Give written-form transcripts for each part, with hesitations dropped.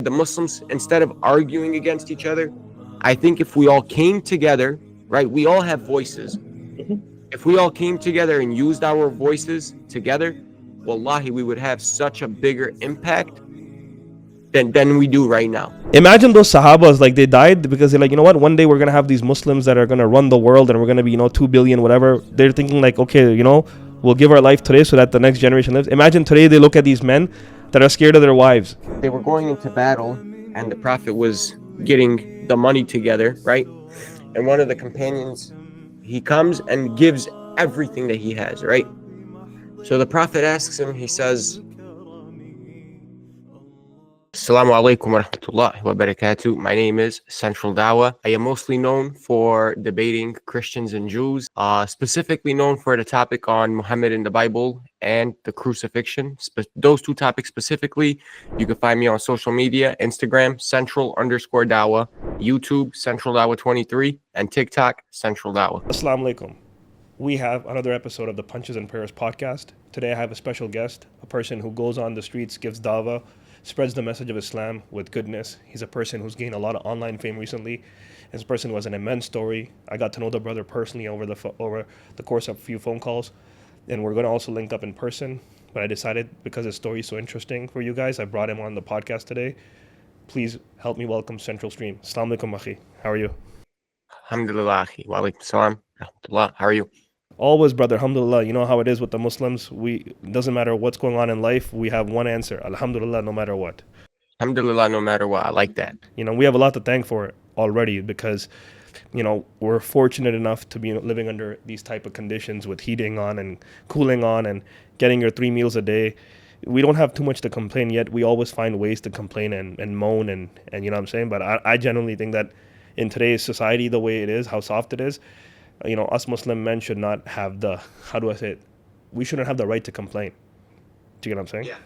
The Muslims, instead of arguing against each other, I think if we all came together, right, we all have voices. If we all came together and used our voices together, wallahi, we would have such a bigger impact than we do right now. Imagine those Sahabas, like they died because they're like, you know what, one day we're going to have these Muslims that are going to run the world and we're going to be, 2 billion, whatever. They're thinking like, okay, we'll give our life today so that the next generation lives. Imagine today they look at these men that are scared of their wives. They were going into battle and the Prophet was getting the money together, right? And one of the companions, he comes and gives everything that he has, right? So the Prophet asks him, he says, Assalamu alaikum wa rahmatullahi wa barakatuh. My name is Central Dawa. I am mostly known for debating Christians and Jews, specifically known for the topic on Muhammad in the Bible and the crucifixion. Those two topics specifically, you can find me on social media, Instagram, Central_Dawa, YouTube, Central Dawa 23, and TikTok, Central Dawa. Assalamu alaikum. We have another episode of the Punches and Prayers podcast. Today I have a special guest, a person who goes on the streets, gives Dawa, spreads the message of Islam with goodness. He's a person who's gained a lot of online fame recently. This person was an immense story. I got to know the brother personally over the course of a few phone calls, and we're going to also link up in person. But I decided, because his story is so interesting for you guys, I brought him on the podcast today. Please help me welcome Central Stream. Assalamu alaikum, akhi. How are you? Alhamdulillah, akhi. Wa alaikum salam. Alhamdulillah. How are you? Always, brother, alhamdulillah. You know how it is with the Muslims. It doesn't matter what's going on in life, we have one answer, alhamdulillah, no matter what. Alhamdulillah, no matter what. I like that. We have a lot to thank for already because, we're fortunate enough to be living under these type of conditions with heating on and cooling on and getting your 3 meals a day. We don't have too much to complain yet. We always find ways to complain and moan and you know what I'm saying? But I genuinely think that in today's society, the way it is, how soft it is, us Muslim men should not have we shouldn't have the right to complain. Do you get what I'm saying? Yeah.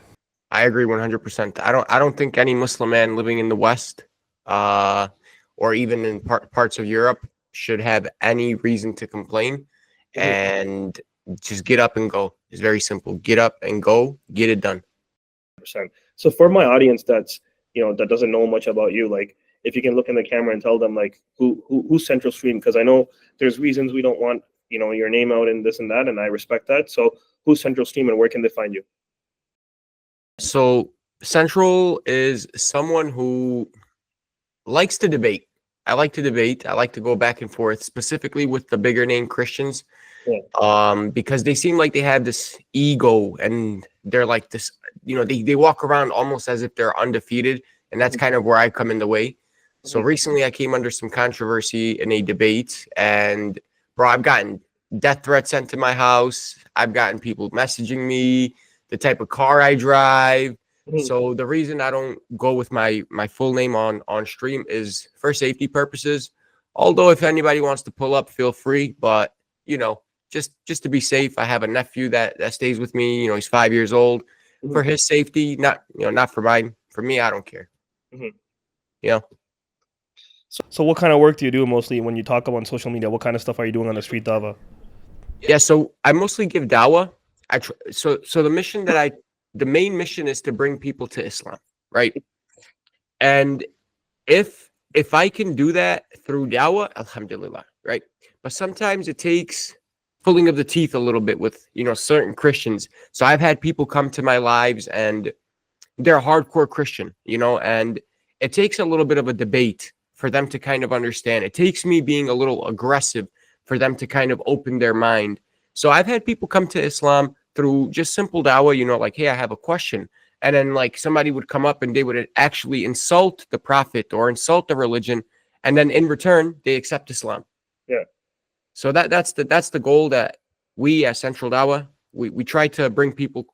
I agree 100%. I don't think any Muslim man living in the West, or even in parts of Europe should have any reason to complain, and just get up and go. It's very simple. Get up and go, get it done. So for my audience that doesn't know much about you, like, if you can look in the camera and tell them, like, who's Central Stream, because I know there's reasons we don't want your name out and this and that, and I respect that. So who's Central Stream and where can they find you? So Central is someone who likes to debate. I like to debate. I like to go back and forth, specifically with the bigger name Christians, because they seem like they have this ego and they're like this, they walk around almost as if they're undefeated, and that's kind of where I come in the way. So recently I came under some controversy in a debate, and bro, I've gotten death threats sent to my house. I've gotten people messaging me, the type of car I drive. So the reason I don't go with my full name on stream is for safety purposes. Although if anybody wants to pull up, feel free. But, just to be safe, I have a nephew that stays with me. He's 5 years old. For his safety, not for mine. For me, I don't care. So what kind of work do you do mostly when you talk about on social media? What kind of stuff are you doing on the street, Dawa? Yeah, so I mostly give Dawa. So the main mission is to bring people to Islam, right? And if I can do that through Dawa, alhamdulillah, right? But sometimes it takes pulling of the teeth a little bit with, certain Christians. So I've had people come to my lives and they're a hardcore Christian, and it takes a little bit of a debate for them to kind of understand. It takes me being a little aggressive for them to kind of open their mind. So I've had people come to Islam through just simple dawah, like, hey, I have a question. And then like somebody would come up and they would actually insult the Prophet or insult the religion. And then in return, they accept Islam. Yeah. So that's the goal that we as Central Dawa, we try to bring people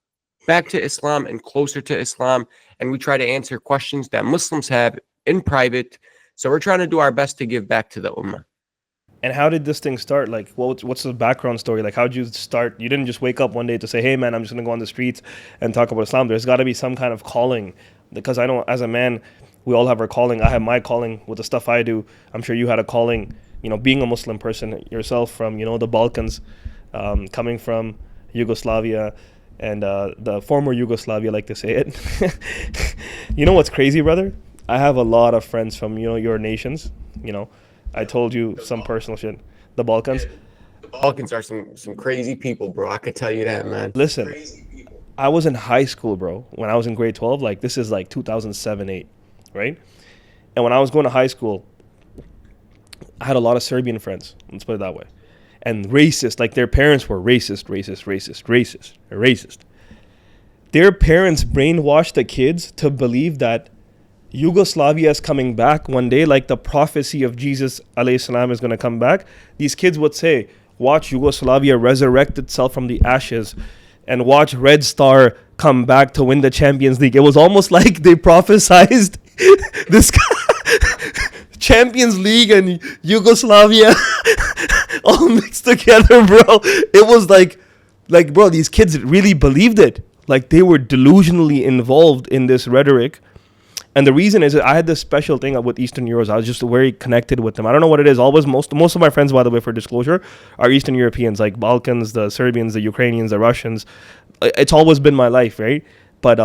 back to Islam and closer to Islam. And we try to answer questions that Muslims have in private. So we're trying to do our best to give back to the ummah. And how did this thing start? Like, what's the background story? Like, how did you start? You didn't just wake up one day to say, hey, man, I'm just going to go on the streets and talk about Islam. There's got to be some kind of calling, because I know as a man, we all have our calling. I have my calling with the stuff I do. I'm sure you had a calling, being a Muslim person yourself from, the Balkans, coming from Yugoslavia and the former Yugoslavia, like to say it. You know what's crazy, brother? I have a lot of friends from your nations. You know, I told you some personal shit. The Balkans. The Balkans are some crazy people, bro. I could tell you that, man. Listen, I was in high school, bro. When I was in grade 12, like this is like 2007, 8, right? And when I was going to high school, I had a lot of Serbian friends. Let's put it that way. And racist, like their parents were racist. Their parents brainwashed the kids to believe that Yugoslavia is coming back one day, like the prophecy of Jesus alayhi salam is going to come back. These kids would say, watch Yugoslavia resurrect itself from the ashes and watch Red Star come back to win the Champions League. It was almost like they prophesized this Champions League and Yugoslavia all mixed together, bro. It was like, bro, these kids really believed it. Like they were delusionally involved in this rhetoric. And the reason is that I had this special thing with Eastern Euros. I was just very connected with them. I don't know what it is. Always most of my friends, by the way, for disclosure, are Eastern Europeans, like Balkans, the Serbians, the Ukrainians, the Russians. It's always been my life, right? But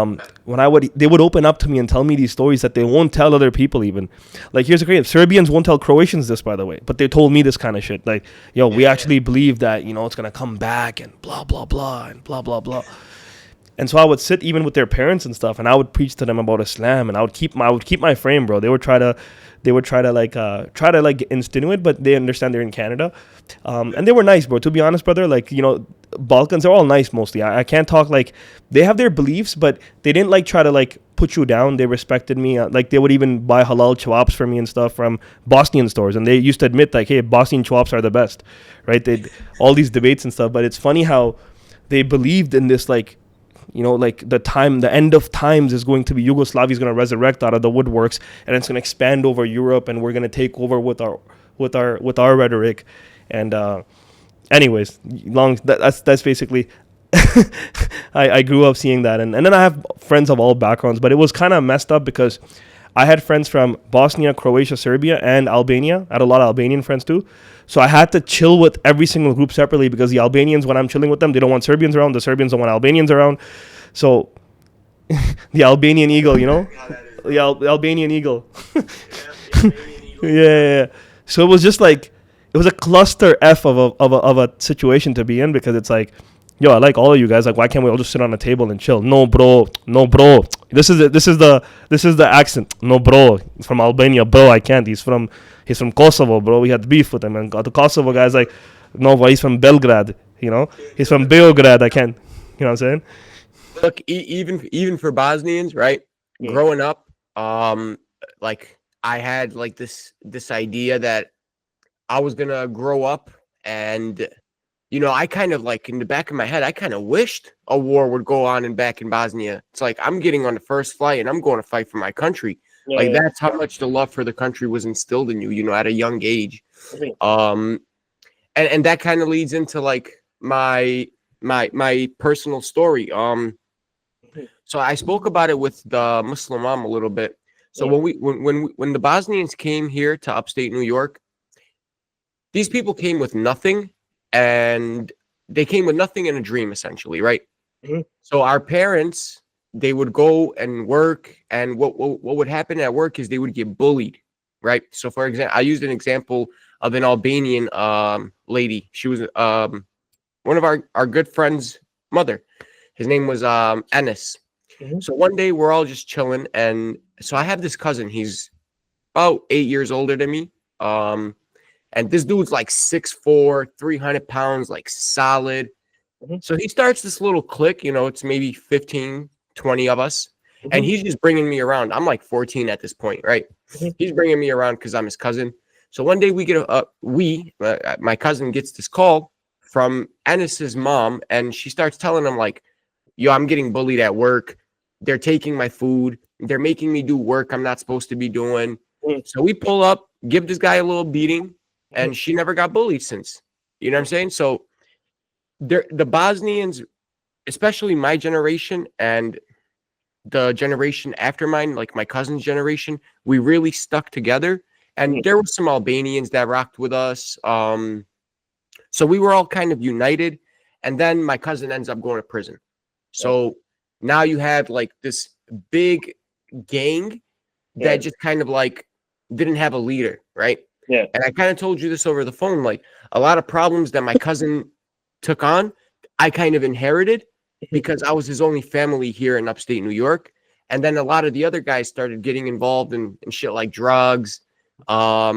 when they would open up to me and tell me these stories that they won't tell other people even. Like here's the crazy: Serbians won't tell Croatians this, by the way, but they told me this kind of shit. Like, yo, we actually believe that it's gonna come back and blah blah blah and blah blah blah. And so I would sit even with their parents and stuff, and I would preach to them about Islam, and I would keep my frame, bro. They would try to insinuate, but they understand they're in Canada, and they were nice, bro. To be honest, brother, like Balkans, they're all nice mostly. I can't talk like they have their beliefs, but they didn't try to put you down. They respected me. Like they would even buy halal chawaps for me and stuff from Bosnian stores, and they used to admit hey, Bosnian chawaps are the best, right? They all these debates and stuff, but it's funny how they believed in this the end of times is going to be Yugoslavia is going to resurrect out of the woodworks, and it's going to expand over Europe, and we're going to take over with our rhetoric. And anyways, that's basically I grew up seeing that, and then I have friends of all backgrounds, but it was kind of messed up because I had friends from Bosnia, Croatia, Serbia, and Albania. I had a lot of Albanian friends too. So I had to chill with every single group separately because the Albanians, when I'm chilling with them, they don't want Serbians around. The Serbians don't want Albanians around. So the Albanian eagle, the Albanian eagle. Yeah. So it was just it was a cluster F of a situation to be in, because it's like, yo, I like all of you guys. Like, why can't we all just sit on a table and chill? No, bro. This is the accent. No, bro. He's from Albania, bro. I can't. He's from Kosovo, bro. We had beef with him, and the Kosovo guy's like, no, bro, he's from Belgrade. He's from Beograd. I can't. You know what I'm saying? Look, even for Bosnians, right? Yeah. Growing up, I had this idea that I was gonna grow up, and I kind of in the back of my head, I kind of wished a war would go on back in Bosnia. It's like I'm getting on the first flight and I'm going to fight for my country. Yeah, that's how much the love for the country was instilled in you, at a young age. And that kind of leads into my personal story. So I spoke about it with the Muslim mom a little bit. So when the Bosnians came here to upstate New York, these people came with nothing. And they came with nothing in a dream, essentially, right? Mm-hmm. So our parents, they would go and work, and what would happen at work is they would get bullied, right? So, for example, I used an example of an Albanian lady. She was one of our good friend's mother. His name was Enes. Mm-hmm. So one day we're all just chilling, and so I have this cousin. He's about 8 years older than me. And this dude's 6'4", 300 pounds, solid. Mm-hmm. So he starts this little clique, it's maybe 15, 20 of us. Mm-hmm. And he's just bringing me around. I'm 14 at this point, right? Mm-hmm. He's bringing me around because I'm his cousin. So one day we get my cousin gets this call from Enes's mom, and she starts telling him yo, I'm getting bullied at work. They're taking my food. They're making me do work I'm not supposed to be doing. Mm-hmm. So we pull up, give this guy a little beating. And she never got bullied since. You know what I'm saying? So the Bosnians, especially my generation and the generation after mine, my cousin's generation, we really stuck together. And there were some Albanians that rocked with us. So we were all kind of united. And then my cousin ends up going to prison. So now you have this big gang that just kind of like didn't have a leader, right? Yeah. And I kind of told you this over the phone, like a lot of problems that my cousin took on, I kind of inherited because I was his only family here in upstate New York. And then a lot of the other guys started getting involved in shit like drugs. A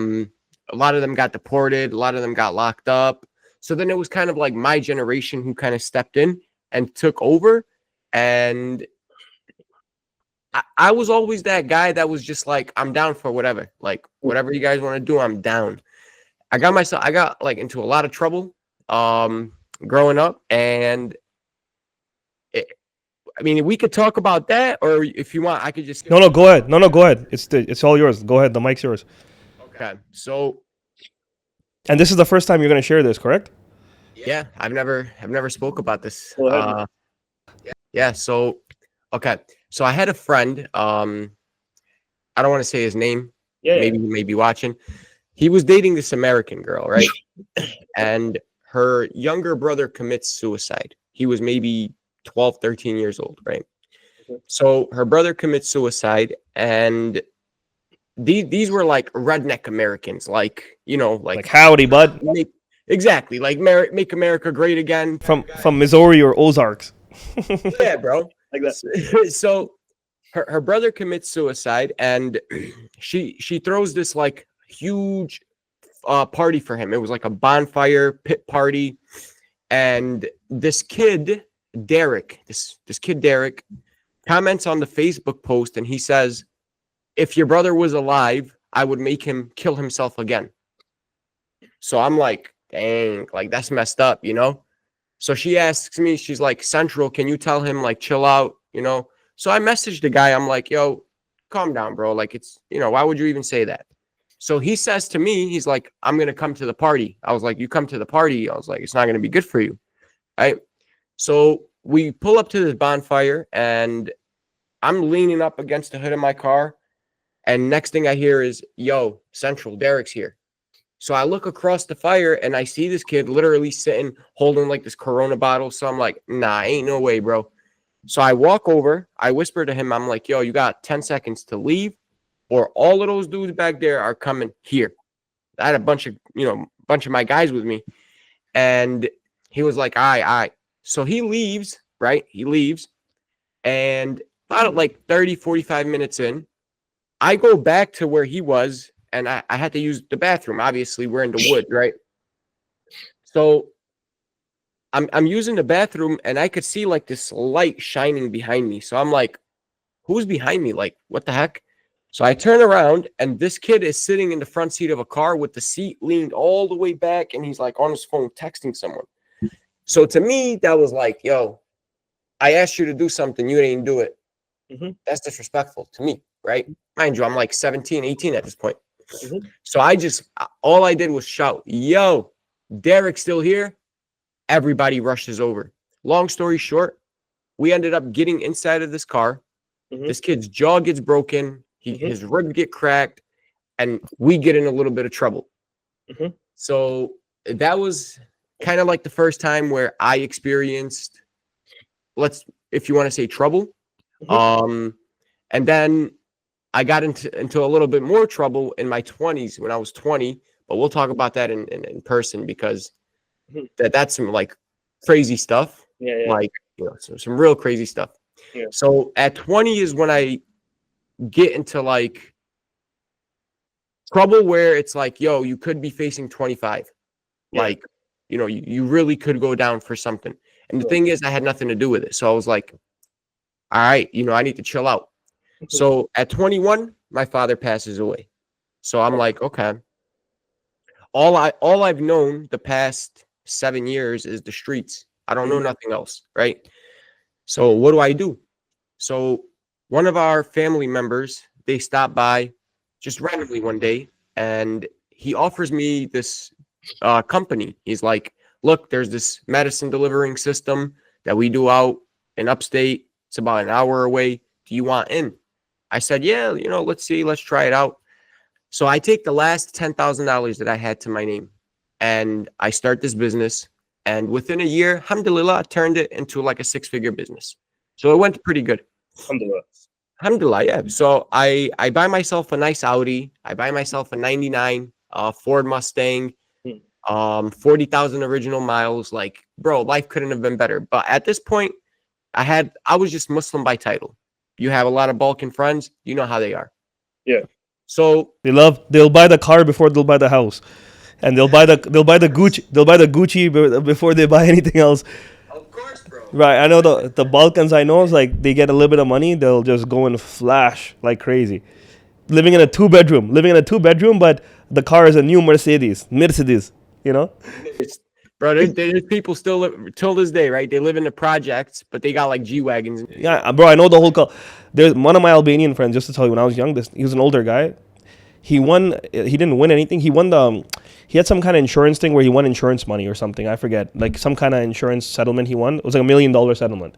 lot of them got deported. A lot of them got locked up. So then it was kind of like my generation who kind of stepped in and took over. And I was always that guy that was just like, I'm down for whatever. Like, whatever you guys want to do, I'm down. I got like into a lot of trouble growing up. And I mean, we could talk about that, or if you want, I could just... No, go ahead. No, go ahead. It's all yours. Go ahead. The mic's yours. Okay. So... And this is the first time you're going to share this, correct? Yeah, I've never spoke about this. Go ahead. Yeah, so okay. So I had a friend, I don't want to say his name. Yeah. Maybe he may be watching. He was dating this American girl, right? And her younger brother commits suicide. He was maybe 12, 13 years old, right? Okay. So her brother commits suicide, and these were like redneck Americans, like, you know, like howdy, bud. Exactly, like make America great again. From Missouri or Ozarks. Yeah, bro. Like that. So her brother commits suicide, and she throws this like huge party for him. It was like a bonfire pit party, and this kid Derek, this kid Derek, comments on the Facebook post, and he says, "If your brother was alive, I would make him kill himself again." So I'm like, dang, like that's messed up, you know? So she asks me, she's like, Central, can you tell him, like, chill out, you know? So I messaged the guy. I'm like, yo, calm down, bro. Like, it's, you know, why would you even say that? So he says to me, he's like, I'm going to come to the party. I was like, you come to the party? I was like, it's not going to be good for you. Right? So we pull up to this bonfire, and I'm leaning up against the hood of my car. And next thing I hear is, yo, Central, Derek's here. So I look across the fire, and I see this kid literally sitting, holding like this Corona bottle. So I'm like, nah, ain't no way, bro. So I walk over, I whisper to him, I'm like, yo, you got 10 seconds to leave, or all of those dudes back there are coming here. I had a bunch of my guys with me. And he was like, all right. So he leaves, right? He leaves. And about like 30, 45 minutes in, I go back to where he was, and I had to use the bathroom. Obviously, we're in the woods, right? So I'm using the bathroom, and I could see like this light shining behind me. So I'm like, who's behind me? Like, what the heck? So I turn around, and this kid is sitting in the front seat of a car with the seat leaned all the way back, and he's like on his phone texting someone. So to me, that was like, yo, I asked you to do something, you didn't do it. Mm-hmm. That's disrespectful to me, right? Mind you, I'm like 17, 18 at this point. Mm-hmm. So all I did was shout, yo, Derek's still here. Everybody rushes over. Long story short, we ended up getting inside of this car. Mm-hmm. This kid's jaw gets broken. His ribs get cracked, and we get in a little bit of trouble. Mm-hmm. So that was kind of like the first time where I experienced, if you want to say, trouble. Mm-hmm. And then I got into a little bit more trouble in my 20s when I was 20, but we'll talk about that in person, because that's some like crazy stuff. Yeah. Like, you know, some real crazy stuff. Yeah. So at 20 is when I get into like trouble where it's like, yo, you could be facing 25. Yeah. Like, you know, you really could go down for something. And the thing is, I had nothing to do with it. So I was like, all right, you know, I need to chill out. So at 21, my father passes away. So I'm like, okay. All I've known the past 7 years is the streets. I don't know nothing else, right? So what do? So one of our family members, they stopped by just randomly one day, and he offers me this company. He's like, look, there's this medicine delivering system that we do out in upstate. It's about an hour away. Do you want in? I said, yeah, you know, let's see. Let's try it out. So I take the last $10,000 that I had to my name, and I start this business. And within a year, alhamdulillah, I turned it into like a 6-figure business. So it went pretty good. Alhamdulillah. Alhamdulillah, yeah. So I buy myself a nice Audi. I buy myself a 99 Ford Mustang, Hmm. 40,000 original miles. Like, bro, life couldn't have been better. But at this point, I was just Muslim by title. You have a lot of Balkan friends, you know how they are. Yeah. So They'll buy the car before they'll buy the house, and they'll buy the Gucci before they buy anything else. of course, bro. Right, I know the Balkans. I know is like they get a little bit of money, they'll just go and flash like crazy. Living in a two bedroom, but the car is a new Mercedes. You know. It's, bro, there's people still till this day, right? They live in the projects, but they got like G wagons. Yeah, bro, I know the whole. There's one of my Albanian friends. Just to tell you, when I was young, he was an older guy. He won. He didn't win anything. He won the. He had some kind of insurance thing where he won insurance money or something. I forget. Like some kind of insurance settlement he won. It was like $1 million settlement.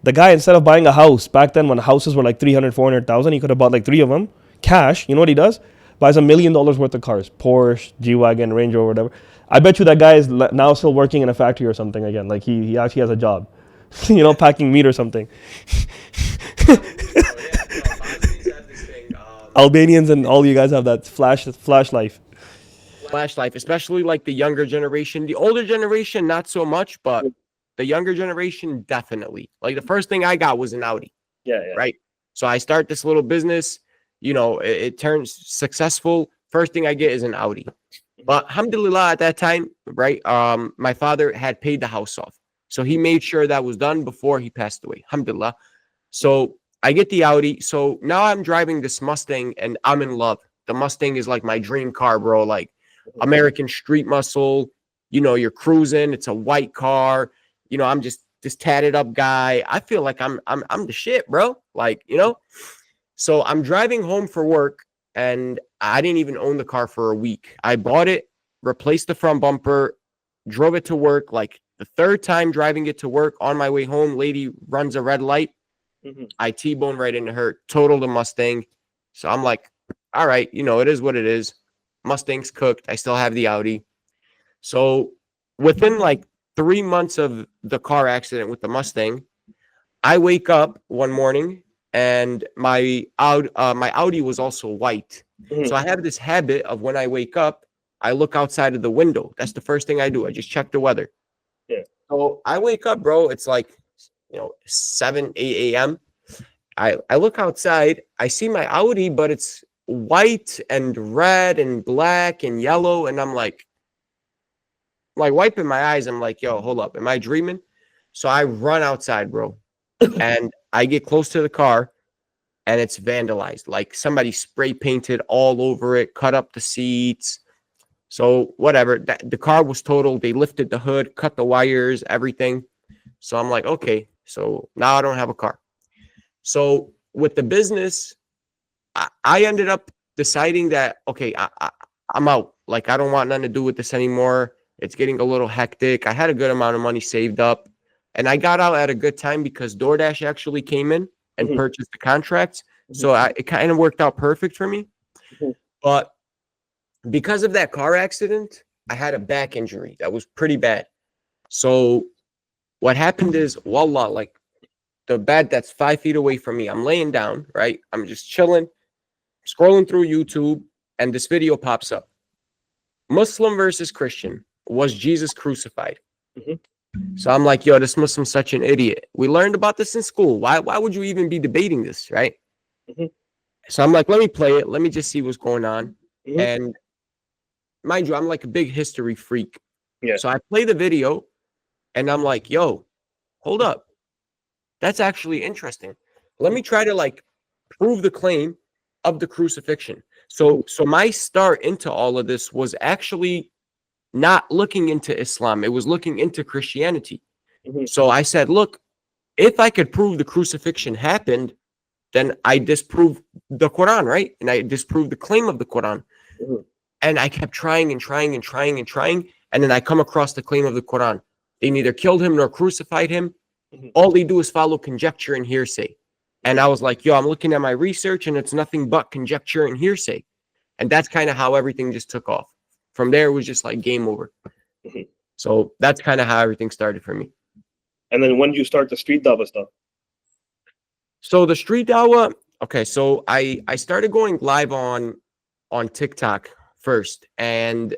The guy, instead of buying a house back then when houses were like 300, 400,000, he could have bought like 3 of them cash. You know what he does? Buys $1 million worth of cars, Porsche, G-Wagon, Range Rover, whatever. I bet you that guy is now still working in a factory or something again. Like he actually has a job, packing meat or something. Albanians and all you guys have that flash life. Flash life, especially like the younger generation. The older generation, not so much, but the younger generation, definitely. Like the first thing I got was an Audi. Yeah. Right. So I start this little business, it turns successful. First thing I get is an Audi. But alhamdulillah, at that time, right, my father had paid the house off. So he made sure that was done before he passed away. Alhamdulillah. So I get the Audi. So now I'm driving this Mustang and I'm in love. The Mustang is like my dream car, bro. Like American street muscle. You're cruising. It's a white car. I'm just this tatted up guy. I feel like I'm the shit, bro. Like, So I'm driving home for work and I didn't even own the car for a week. I bought it, replaced the front bumper, drove it to work. Like the third time driving it to work, on my way home, lady runs a red light. Mm-hmm. I T-bone right into her, totaled the Mustang. So I'm like, all right, it is what it is. Mustang's cooked. I still have the Audi. So within like 3 months of the car accident with the Mustang, I wake up one morning and my Audi was also white. Mm-hmm. So I have this habit of when I wake up, I look outside of the window. That's the first thing I do. I just check the weather. Yeah. So I wake up, bro. It's like, 7, 8 a.m. I look outside. I see my Audi, but it's white and red and black and yellow. And I'm like wiping my eyes. I'm like, yo, hold up. Am I dreaming? So I run outside, bro. And I get close to the car and it's vandalized. Like somebody spray painted all over it, cut up the seats. So whatever, the car was totaled. They lifted the hood, cut the wires, everything. So I'm like, okay, so now I don't have a car. So with the business, I ended up deciding that, okay, I'm out. Like, I don't want nothing to do with this anymore. It's getting a little hectic. I had a good amount of money saved up. And I got out at a good time because DoorDash actually came in and Mm-hmm. purchased the contracts. So it kind of worked out perfect for me. Mm-hmm. But because of that car accident, I had a back injury that was pretty bad. So what happened is, wallah, like the bed that's 5 feet away from me, I'm laying down, right? I'm just chilling, scrolling through YouTube, and this video pops up. Muslim versus Christian. Was Jesus crucified? Mm-hmm. So I'm like, yo, this Muslim's such an idiot. We learned about this in school. Why would you even be debating this, right? Mm-hmm. So I'm like, let me play it. Let me just see what's going on. Mm-hmm. And mind you, I'm like a big history freak. Yeah. So I play the video and I'm like, yo, hold up. That's actually interesting. Let me try to like prove the claim of the crucifixion. So my start into all of this was actually not looking into Islam. It was looking into Christianity. Mm-hmm. So I said, look, if I could prove the crucifixion happened, then I disprove the Quran, right? And I disprove the claim of the Quran. Mm-hmm. And I kept trying and trying and trying and trying. And then I come across the claim of the Quran. They neither killed him nor crucified him. Mm-hmm. All they do is follow conjecture and hearsay. And I was like, yo, I'm looking at my research and it's nothing but conjecture and hearsay. And that's kind of how everything just took off. From there, it was just like game over. Mm-hmm. So that's kind of how everything started for me. And then when did you start the street Dawa stuff? So the street Dawa. Okay, so I started going live on TikTok first, and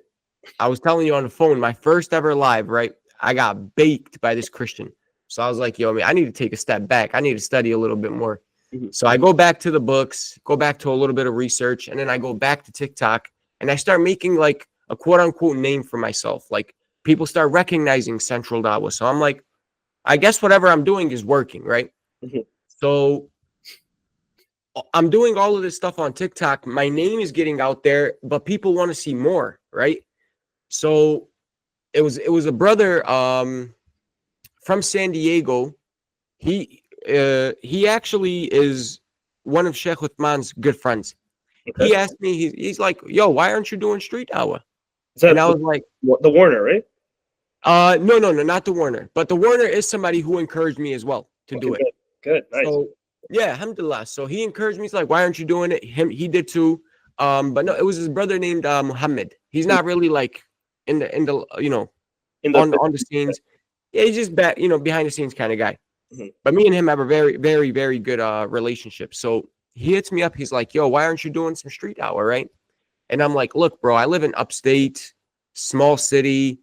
I was telling you on the phone, my first ever live, right? I got baked by this Christian. So I was like, yo, I need to take a step back. I need to study a little bit more. Mhm. So I go back to the books, go back to a little bit of research, and then I go back to TikTok and I start making like a quote unquote name for myself. Like people start recognizing Central Dawa. So I'm like, I guess whatever I'm doing is working, right? Mhm. So I'm doing all of this stuff on TikTok. My name is getting out there, but people want to see more, right? So it was a brother from San Diego. He actually is one of Sheikh Uthman's good friends. Okay. He asked me, he's like, yo, why aren't you doing street hour? Is that And I was like, the Warner, right? no, not the Warner, but the Warner is somebody who encouraged me as well to do it. Good. Nice. So yeah, alhamdulillah. So he encouraged me. He's like, why aren't you doing it? He did too. But no, it was his brother named Muhammad. He's not really like in the In the on the scenes. Yeah, he's just behind the scenes kind of guy. Mhm. But me and him have a very, very, very good relationship. So he hits me up. He's like, yo, why aren't you doing some street hour, right? And I'm like, look, bro, I live in upstate, small city,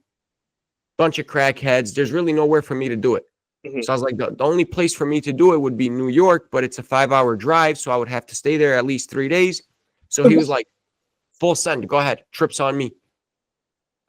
bunch of crackheads. There's really nowhere for me to do it. Mhm. So I was like, the only place for me to do it would be New York, but it's a 5-hour drive. So I would have to stay there at least 3 days. So he was like, full send, go ahead, trips on me.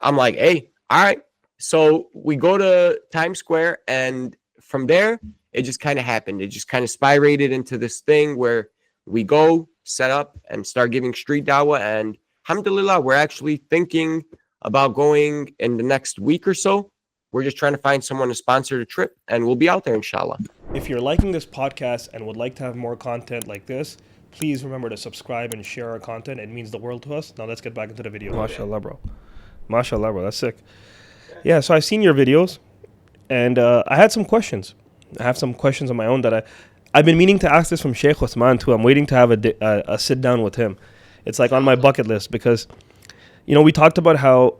I'm like, hey, all right. So we go to Times Square, and from there, it just kind of happened. It just kind of spirated into this thing where we go, set up, and start giving street dawah. And alhamdulillah, we're actually thinking about going in the next week or so. We're just trying to find someone to sponsor the trip, and we'll be out there, inshallah. If you're liking this podcast and would like to have more content like this, please remember to subscribe and share our content. It means the world to us. Now let's get back into the video. MashaAllah, bro. MashaAllah, bro. That's sick. Yeah, so I've seen your videos, and I had some questions. I have some questions of my own that I've been meaning to ask this from Sheikh Uthman too. I'm waiting to have a sit down with him. It's like on my bucket list because, we talked about how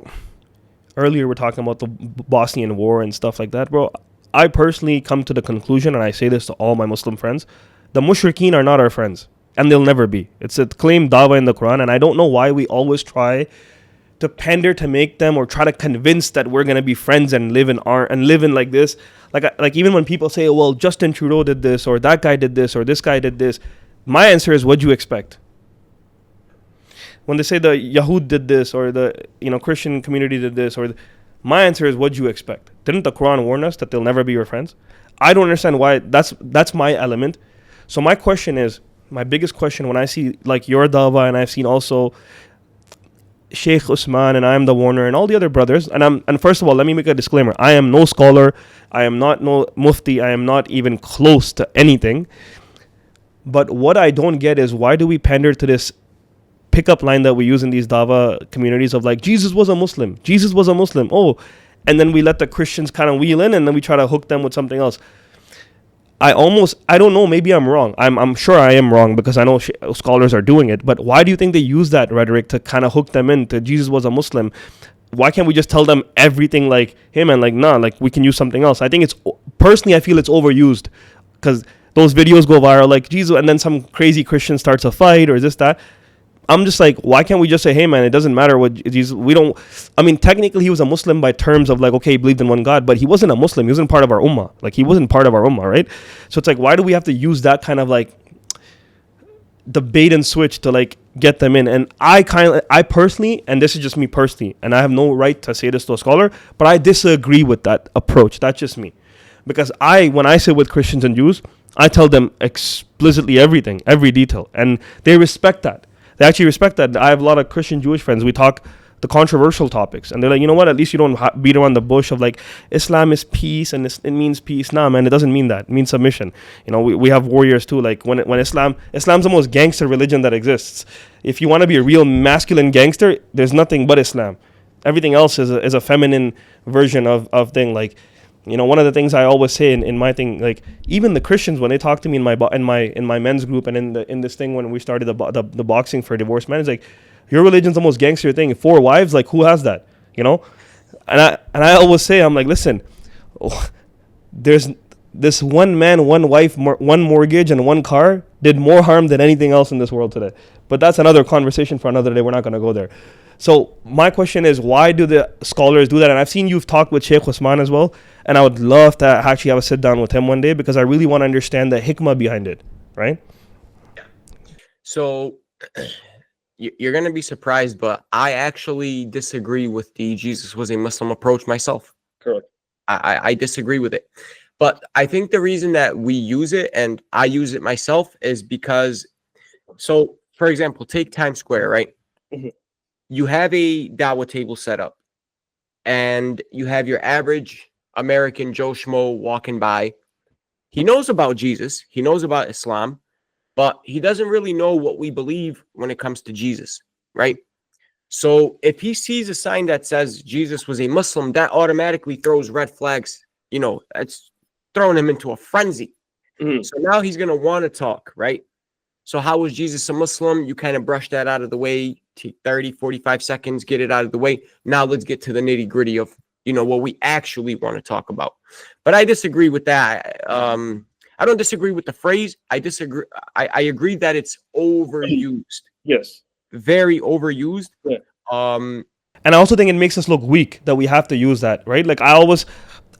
earlier we're talking about the Bosnian war and stuff like that, bro. I personally come to the conclusion, and I say this to all my Muslim friends, the mushrikeen are not our friends, and they'll never be. It's a claim Dawa in the Quran, and I don't know why we always try to pander to make them or try to convince that we're going to be friends and live in like this. Like even when people say, well, Justin Trudeau did this, or that guy did this, or this guy did this, my answer is, what'd you expect? When they say the Yahud did this, or the Christian community did this, my answer is, what'd you expect? Didn't the Quran warn us that they'll never be your friends? I don't understand why. That's my element. So my question is, my biggest question when I see like your Dawa, and I've seen also Sheikh Usman, and I'm the Warner, and all the other brothers, and first of all, let me make a disclaimer. I am no scholar. I am not no mufti. I am not even close to anything. But what I don't get is, why do we pander to this pickup line that we use in these Dawa communities of like, Jesus was a Muslim. Jesus was a Muslim. Oh, and then we let the Christians kind of wheel in, and then we try to hook them with something else. I don't know, maybe I'm wrong. I'm sure I am wrong because I know scholars are doing it. But why do you think they use that rhetoric to kind of hook them into Jesus was a Muslim? Why can't we just tell them everything like, hey man, like, nah, like we can use something else? I think personally, I feel it's overused because those videos go viral like Jesus, and then some crazy Christian starts a fight or this, that. I'm just like, why can't we just say, hey man, it doesn't matter what Jesus, technically he was a Muslim by terms of like, okay, he believed in one God, but he wasn't a Muslim. He wasn't part of our ummah. Like he wasn't part of our ummah, right? So it's like, why do we have to use that kind of like the bait and switch to like get them in? And I personally, and this is just me personally, and I have no right to say this to a scholar, but I disagree with that approach. That's just me. Because when I sit with Christians and Jews, I tell them explicitly everything, every detail, and they respect that. They actually respect that. I have a lot of Christian Jewish friends. We talk the controversial topics, and they're like, you know what? At least you don't beat around the bush of like Islam is peace and it means peace. Nah, man, it doesn't mean that. It means submission. We have warriors too. Like when Islam's the most gangster religion that exists. If you want to be a real masculine gangster, there's nothing but Islam. Everything else is a feminine version of thing. Like, one of the things I always say in my thing, like even the Christians, when they talk to me in my men's group and in this thing when we started the boxing for divorced men, it's like, your religion's the most gangster thing. 4 wives, like who has that? And I always say, I'm like, listen, this one man, one wife, one mortgage, and one car did more harm than anything else in this world today. But that's another conversation for another day. We're not going to go there. So my question is, why do the scholars do that? And I've seen you've talked with Sheikh Usman as well, and I would love to actually have a sit down with him one day, because I really want to understand the hikmah behind it, right? So you're going to be surprised, but I actually disagree with the Jesus was a Muslim approach myself. Correct. I disagree with it. But I think the reason that we use it, and I use it myself, is because, so for example, take Times Square, right? Mm-hmm. You have a Dawa table set up, and you have your average American Joe Schmo walking by. He knows about Jesus, he knows about Islam, but he doesn't really know what we believe when it comes to Jesus, right? So if he sees a sign that says Jesus was a Muslim, that automatically throws red flags. You know, it's throwing him into a frenzy. Mm-hmm. So now he's going to want to talk, right? So how was Jesus a Muslim? You kind of brush that out of the way, take 30, 45 seconds, get it out of the way. Now let's get to the nitty gritty of, you know, what we actually want to talk about. But I disagree with that. I don't disagree with the phrase. I disagree. I agree that it's overused. Yes. Very overused. Yeah. And I also think it makes us look weak that we have to use that, right? Like, I always,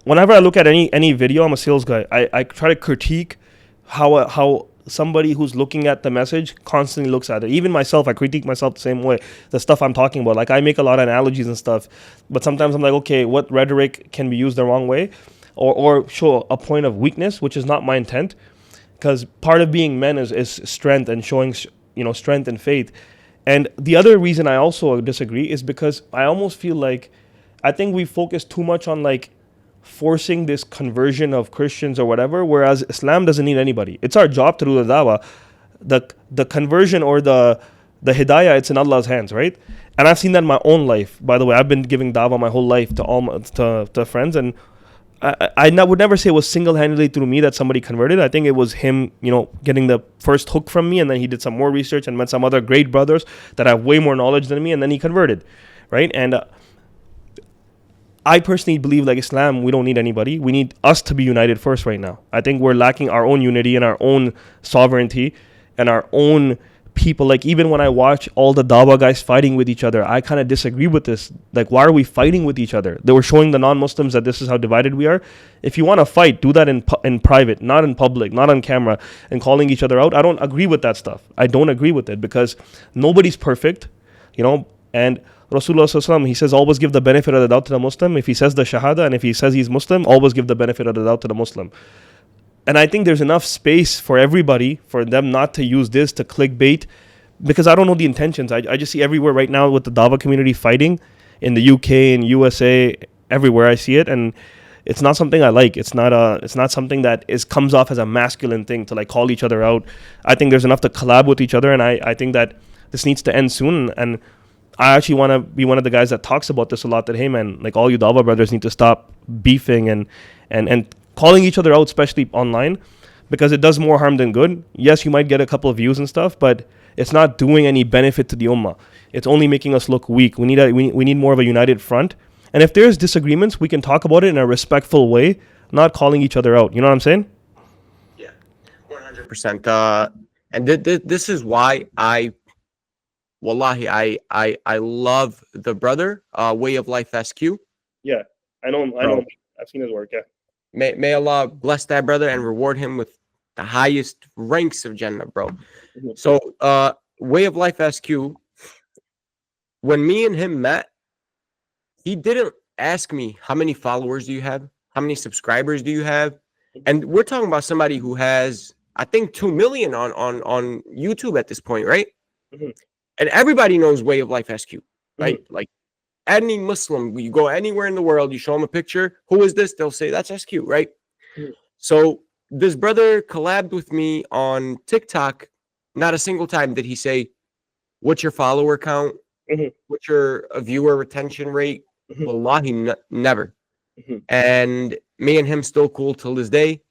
whenever I look at any video, I'm a sales guy, I try to critique how somebody who's looking at the message constantly looks at it. Even myself, I critique myself the same way. The stuff I'm talking about, like, I make a lot of analogies and stuff, but sometimes I'm like, okay, what rhetoric can be used the wrong way, or show a point of weakness, which is not my intent, because part of being men is strength and showing, you know, strength and faith. And the other reason I also disagree is because I almost feel like, I think we focus too much on like forcing this conversion of Christians or whatever, whereas Islam doesn't need anybody. It's our job to do the dawah. The conversion or the hidayah, it's in Allah's hands, right? And I've seen that in my own life. By the way, I've been giving dawah my whole life to all to friends, and I would never say it was single-handedly through me that somebody converted. I think it was him, you know, getting the first hook from me, and then he did some more research and met some other great brothers that have way more knowledge than me, and then he converted, right? And I personally believe, like Islam, we don't need anybody. We need us to be united first right now. I think we're lacking our own unity and our own sovereignty and our own people. Like, even when I watch all the Dawa guys fighting with each other, I kind of disagree with this. Like, why are we fighting with each other? They were showing the non-Muslims that this is how divided we are. If you want to fight, do that in private, not in public, not on camera, and calling each other out. I don't agree with that stuff. I don't agree with it, because nobody's perfect, you know. And Rasulullah sallallahu alaihi wasallam, he says, always give the benefit of the doubt to the Muslim. If he says the shahada and if he says he's Muslim, always give the benefit of the doubt to the Muslim. And I think there's enough space for everybody, for them not to use this to clickbait, because I don't know the intentions. I just see everywhere right now with the Dawa community fighting in the UK and USA, everywhere I see it, and it's not something I like. It's not something that comes off as a masculine thing to like call each other out. I think there's enough to collab with each other, and I think that this needs to end soon. And I actually want to be one of the guys that talks about this a lot, that, hey man, like, all you Dawa brothers need to stop beefing and calling each other out, especially online, because it does more harm than good. Yes, you might get a couple of views and stuff, but it's not doing any benefit to the ummah. It's only making us look weak. We need more of a united front. And if there's disagreements, we can talk about it in a respectful way, not calling each other out. You know what I'm saying? Yeah, 100%. And this is why Wallahi, I love the brother, Way of Life SQ. Yeah, I know him. I've seen his work. Yeah. May Allah bless that brother and reward him with the highest ranks of Jannah, bro. Mm-hmm. So, Way of Life SQ, when me and him met, he didn't ask me, how many followers do you have? How many subscribers do you have? And we're talking about somebody who has, I think, 2 million on YouTube at this point, right? Mm-hmm. And everybody knows Way of Life SQ, right? Mm-hmm. Like, any Muslim, you go anywhere in the world, you show them a picture, who is this? They'll say, that's SQ, right? Mm-hmm. So this brother collabed with me on TikTok. Not a single time did he say, what's your follower count? Mm-hmm. What's your viewer retention rate? Mm-hmm. Wallahi, never. Mm-hmm. And me and him still cool till this day.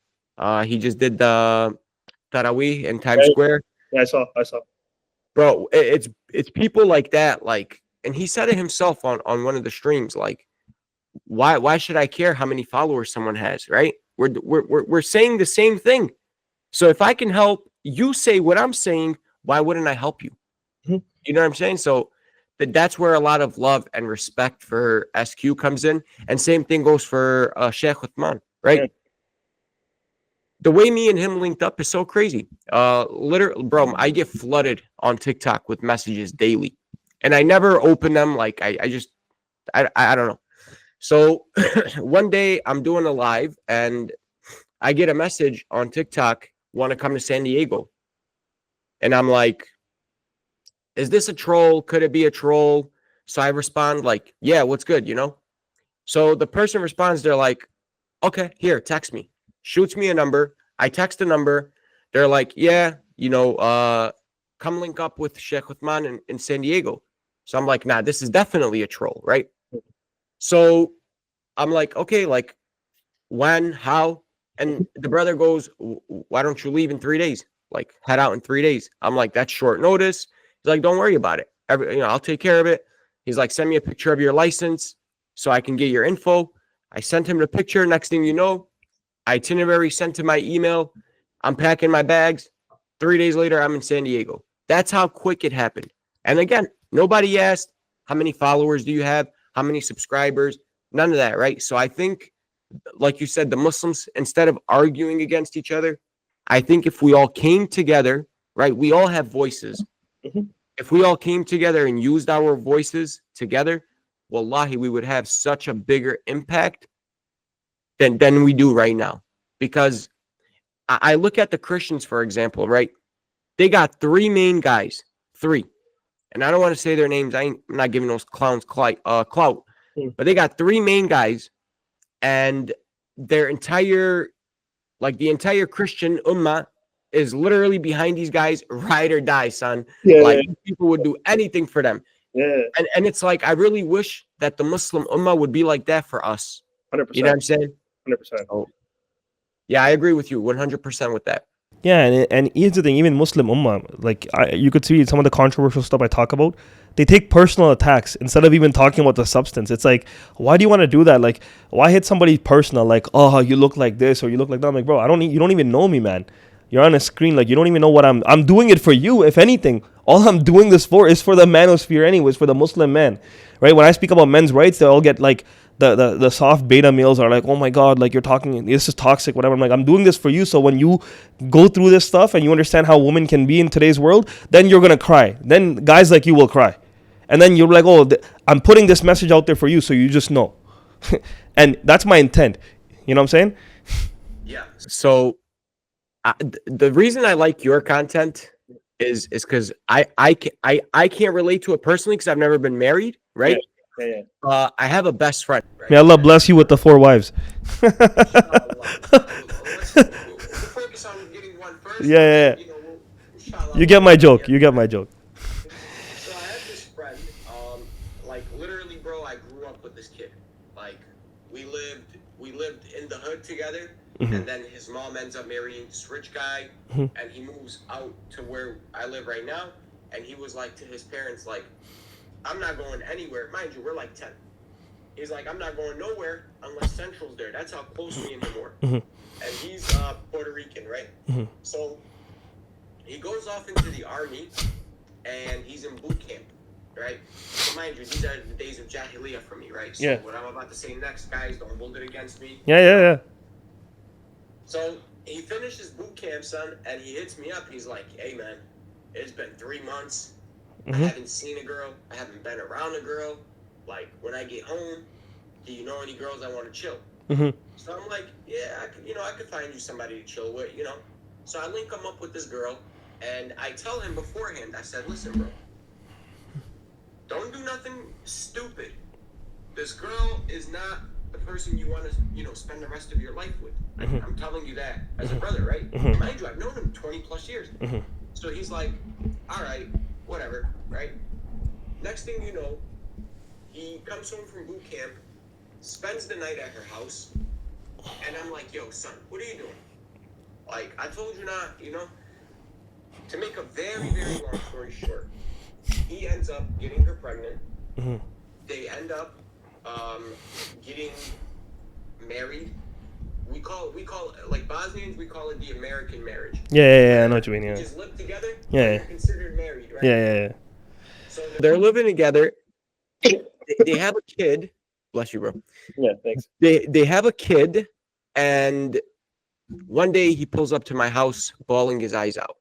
He just did the Tarawih in Times Square. Yeah, I saw. Bro, it's people like that, like, and he said it himself on one of the streams, like, why should I care how many followers someone has, right? We're saying the same thing. So if I can help you say what I'm saying, why wouldn't I help you? Mhm. You know what I'm saying? So that's where a lot of love and respect for SQ comes in. And same thing goes for Sheikh Uthman, right? Yeah. The way me and him linked up is so crazy. Literally, bro, I get flooded on TikTok with messages daily. And I never open them. Like I don't know. So one day I'm doing a live and I get a message on TikTok, want to come to San Diego. And I'm like, is this a troll? Could it be a troll? So I respond like, yeah, what's good, you know? So the person responds, they're like, okay, here, text me. Shoots me a number. I text the number. They're like, yeah, come link up with Sheikh Uthman in San Diego. So I'm like, nah, this is definitely a troll, right? So I'm like, okay, like when, how? And the brother goes, why don't you leave in 3 days? Like head out in 3 days. I'm like, that's short notice. He's like, don't worry about it. I'll take care of it. He's like, send me a picture of your license so I can get your info. I sent him the picture. Next thing you know, itinerary sent to my email. I'm packing my bags. 3 days later, I'm in San Diego. That's how quick it happened. And again, nobody asked, how many followers do you have? How many subscribers? None of that, right? So I think, like you said, the Muslims, instead of arguing against each other, I think if we all came together, right? We all have voices. Mhm. If we all came together and used our voices together, wallahi, we would have such a bigger impact than we do right now. Because I look at the Christians, for example, right? They got three main guys, three. And I don't want to say their names. I'm not giving those clowns clout. Mm. But they got three main guys, and their entire, like the entire Christian ummah is literally behind these guys, ride or die, son. Yeah, Like people would do anything for them. yeah, And it's like, I really wish that the Muslim ummah would be like that for us. 100%. You know what I'm saying? 100%. So, yeah, I agree with you 100% with that. Yeah, and here's the thing, even Muslim Ummah, like you could see some of the controversial stuff I talk about, they take personal attacks instead of even talking about the substance. It's like, why do you want to do that? Like, why hit somebody personal? Like, oh, you look like this or you look like that. I'm like, bro, you don't even know me, man. You're on a screen, like you don't even know what I'm doing it for you. If anything, all I'm doing this for is for the manosphere anyways, for the Muslim man, right? When I speak about men's rights, they all get like, the soft beta males are like, oh my God, like you're talking, this is toxic, whatever. I'm like, I'm doing this for you. So when you go through this stuff and you understand how women can be in today's world, then you're going to cry. Then guys like you will cry. And then you're like, oh, I'm putting this message out there for you. So you just know. And that's my intent. You know what I'm saying? Yeah. So the reason I like your content is because I can't relate to it personally because I've never been married, right? Yeah. I have a best friend. Right? May Allah bless you with the 4 wives. We'll focus on getting one first. Yeah. Inshallah, You get my joke. You get my joke. So I have this friend, like literally, bro, I grew up with this kid. Like we lived in the hood together, and then his mom ends up marrying this rich guy, and he moves out to where I live right now, and he was like to his parents, like, I'm not going anywhere. Mind you, we're like 10. He's like, I'm not going nowhere unless Central's there. That's how close me and him were. And he's Puerto Rican, right? So he goes off into the army, and he's in boot camp, right? So mind you, these are the days of Jahiliyyah for me, right? So what I'm about to say next, guys, don't hold it against me. Yeah. So he finishes boot camp, son, and he hits me up. He's like, hey, man, it's been 3 months. I haven't seen a girl. I haven't been around a girl. Like, when I get home, do you know any girls I want to chill? So I'm like, yeah, I could find you somebody to chill with, you know. So I link him up with this girl, and I tell him beforehand, I said, listen, bro, don't do nothing stupid. This girl is not the person you want to, spend the rest of your life with. I'm telling you that as a brother, right? Mind you, I've known him 20 plus years. So he's like, all right, whatever, right? Next thing you know, he comes home from boot camp, spends the night at her house, and I'm like, yo, son, what are you doing? Like, I told you not, to make a very, very long story short, he ends up getting her pregnant. They end up getting married we call it, like Bosnians, we call it the American marriage. Yeah, I know what you mean. You Yeah, just live together. Yeah. You're considered married, right? yeah. So they're living together. They have a kid. Bless you, bro. Yeah, thanks. They have a kid, and one day he pulls up to my house, bawling his eyes out.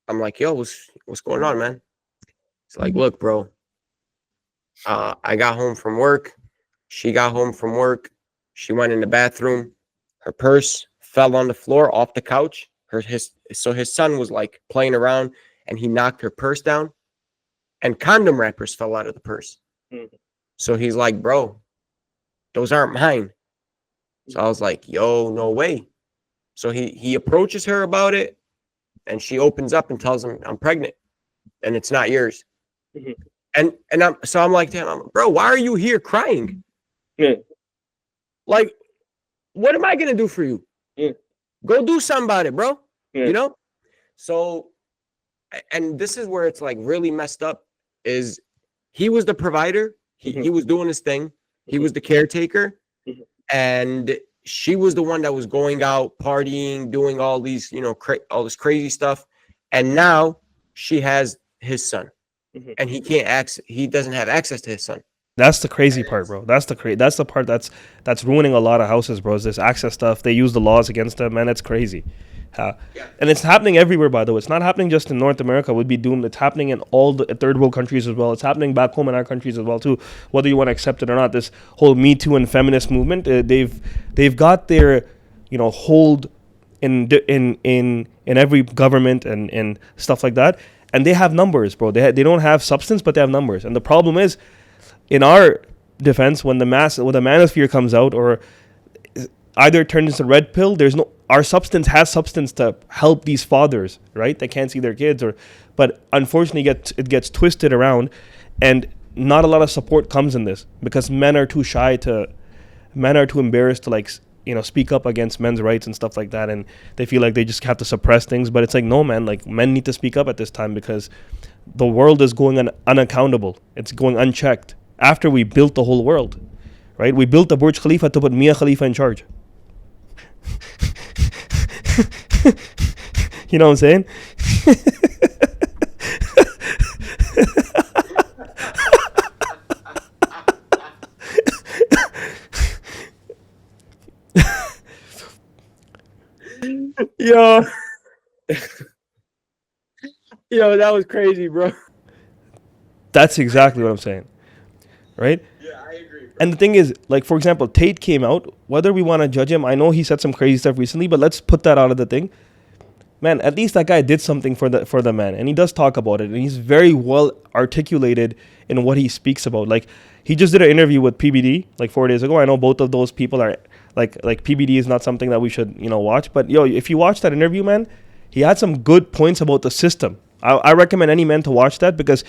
I'm like, yo, what's going on, man? It's like, look, bro. I got home from work. She got home from work. She went in the bathroom. Her purse fell on the floor off the couch. So his son was like playing around, and he knocked her purse down, and condom wrappers fell out of the purse. Mhm. So he's like, bro, those aren't mine. So I was like, yo, no way. So he approaches her about it, and she opens up and tells him, I'm pregnant, and it's not yours. Mhm. And I'm like, damn, bro, why are you here crying? Yeah. Like, what am I gonna do for you? Yeah. Go do something about it, bro. Yeah. You know? So, and this is where it's like really messed up, is he was the provider, he was doing his thing, he was the caretaker, Mhm. and she was the one that was going out partying, doing all these, all this crazy stuff, and now she has his son, Mhm. and he doesn't have access to his son. That's the crazy part, bro. That's the part that's ruining a lot of houses, bro. Is this access stuff? They use the laws against them, man. It's crazy. And it's happening everywhere, by the way. It's not happening just in North America. Would be doomed. It's happening in all the third world countries as well. It's happening back home in our countries as well too. Whether you want to accept it or not, this whole Me Too and feminist movement, they've got their hold in every government and stuff like that. And they have numbers, bro. They don't have substance, but they have numbers. And the problem is, in our defense, when the manosphere comes out, or either it turns into red pill, our substance has substance to help these fathers, right? They can't see their kids, but unfortunately it gets twisted around, and not a lot of support comes in this because men are too embarrassed to speak up against men's rights and stuff like that, and they feel like they just have to suppress things. But it's like, no, man, like men need to speak up at this time because the world is going unaccountable. It's going unchecked. After we built the whole world, right? We built the Burj Khalifa to put Mia Khalifa in charge. You know what I'm saying? Yo. Yo, that was crazy, bro. That's exactly what I'm saying. Right? Yeah, I agree, bro. And the thing is, like, for example, Tate came out. Whether we want to judge him, I know he said some crazy stuff recently, but let's put that out of the thing. Man, at least that guy did something for the man, and he does talk about it, and he's very well articulated in what he speaks about. Like, he just did an interview with PBD like 4 days ago. I know both of those people are like PBD is not something that we should watch, but yo, if you watch that interview, man, he had some good points about the system. I recommend any man to watch that because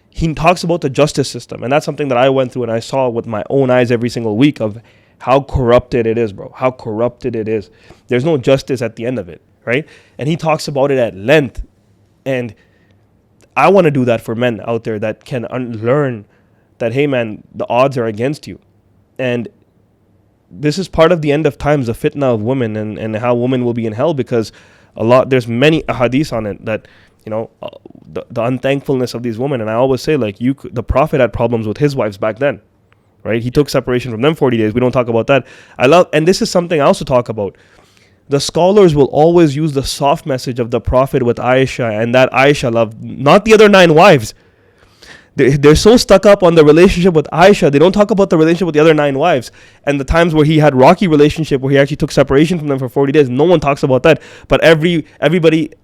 he talks about the justice system, and that's something that I went through and I saw with my own eyes every single week of how corrupted it is, bro. How corrupted it is. There's no justice at the end of it, right? And he talks about it at length, and I want to do that for men out there that can learn that, hey, man, the odds are against you, and this is part of the end of times, the fitna of women, and how women will be in hell because there's many ahadith on it that the unthankfulness of these women. And I always say, like, the Prophet had problems with his wives back then, right? He took separation from them 40 days. We don't talk about that. And this is something I also talk about. The scholars will always use the soft message of the Prophet with Aisha, and that Aisha loved, not the other 9 wives. They're so stuck up on the relationship with Aisha, they don't talk about the relationship with the other 9 wives. And the times where he had rocky relationship, where he actually took separation from them for 40 days, no one talks about that. But everybody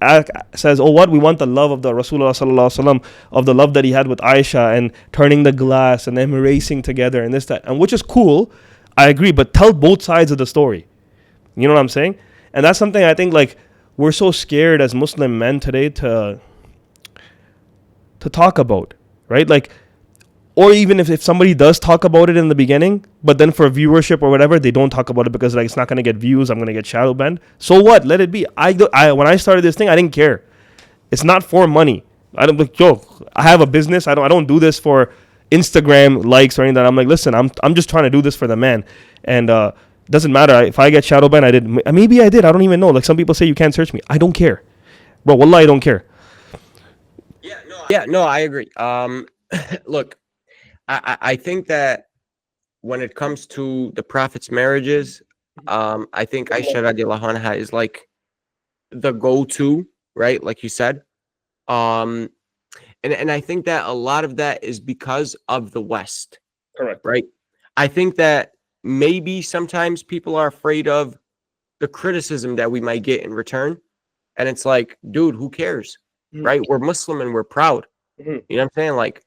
says, oh, what? We want the love of the Rasulullah sallallahu alaihi wasallam, of the love that he had with Aisha, and turning the glass, and them racing together, and this, that. And which is cool, I agree, but tell both sides of the story. You know what I'm saying? And that's something I think, like, we're so scared as Muslim men today to talk about. Right? Like, or even if somebody does talk about it in the beginning, but then for viewership or whatever, they don't talk about it because, like, it's not going to get views. I'm going to get shadow banned. So what? Let it be. When I started this thing, I didn't care. It's not for money. I have a business. I don't do this for Instagram likes or anything. I'm like, listen, I'm just trying to do this for the man. And Doesn't matter. If I get shadow banned, I did. Maybe I did. I don't even know. Like some people say you can't search me. I don't care. Bro, wallah, I don't care. Yeah, no, I agree. Look, I think that when it comes to the Prophet's marriages, I think Aisha radiallahu anha is like the go-to, right? Like you said. And I think that a lot of that is because of the West, Correct. right? I think that maybe sometimes people are afraid of the criticism that we might get in return. And it's like, dude, who cares? Mhm. Right? We're Muslim and we're proud. Mhm. You know what I'm saying? Like,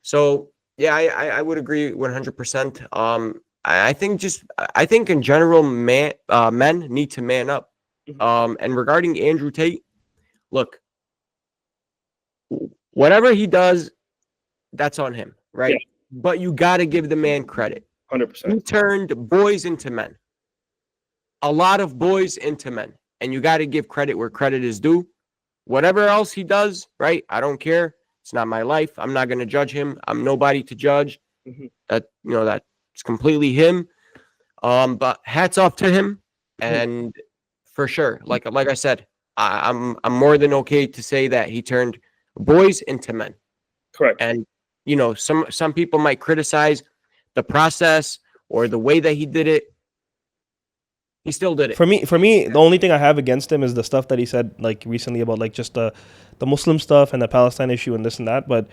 so yeah, I would agree 100%. I think in general, men need to man up. Mhm. And regarding Andrew Tate, look, whatever he does, that's on him, right? Yeah. But you got to give the man credit. 100%. He turned boys into men, a lot of boys into men, and you got to give credit where credit is due. Whatever else he does, right? I don't care. It's not my life. I'm not going to judge him. I'm nobody to judge. Mhm. That's completely him. But hats off to him, and for sure, like I said, I'm more than okay to say that he turned boys into men. Correct. And some people might criticize the process or the way that he did it. He still did it. For me, the only thing I have against him is the stuff that he said like recently about like just the Muslim stuff and the Palestine issue and this and that. But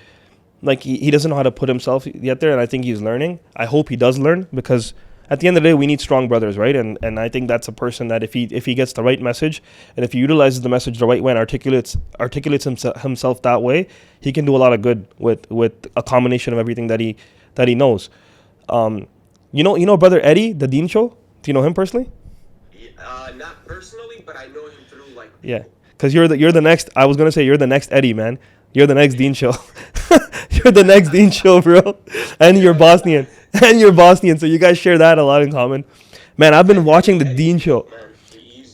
like he doesn't know how to put himself yet there, and I think he's learning. I hope he does learn, because at the end of the day, we need strong brothers, right? And I think that's a person that if he gets the right message, and if he utilizes the message the right way and articulates himself that way, he can do a lot of good with a combination of everything that he knows. You know brother Eddie, the Dean Show. Do you know him personally? Not personally, but I know him through like. Yeah, because you're the next. I was gonna say you're the next Eddie, man. You're the next Dean Show. You're the next Dean Show, bro. And you're Bosnian. So you guys share that a lot in common. Man, I've been watching the Dean Show.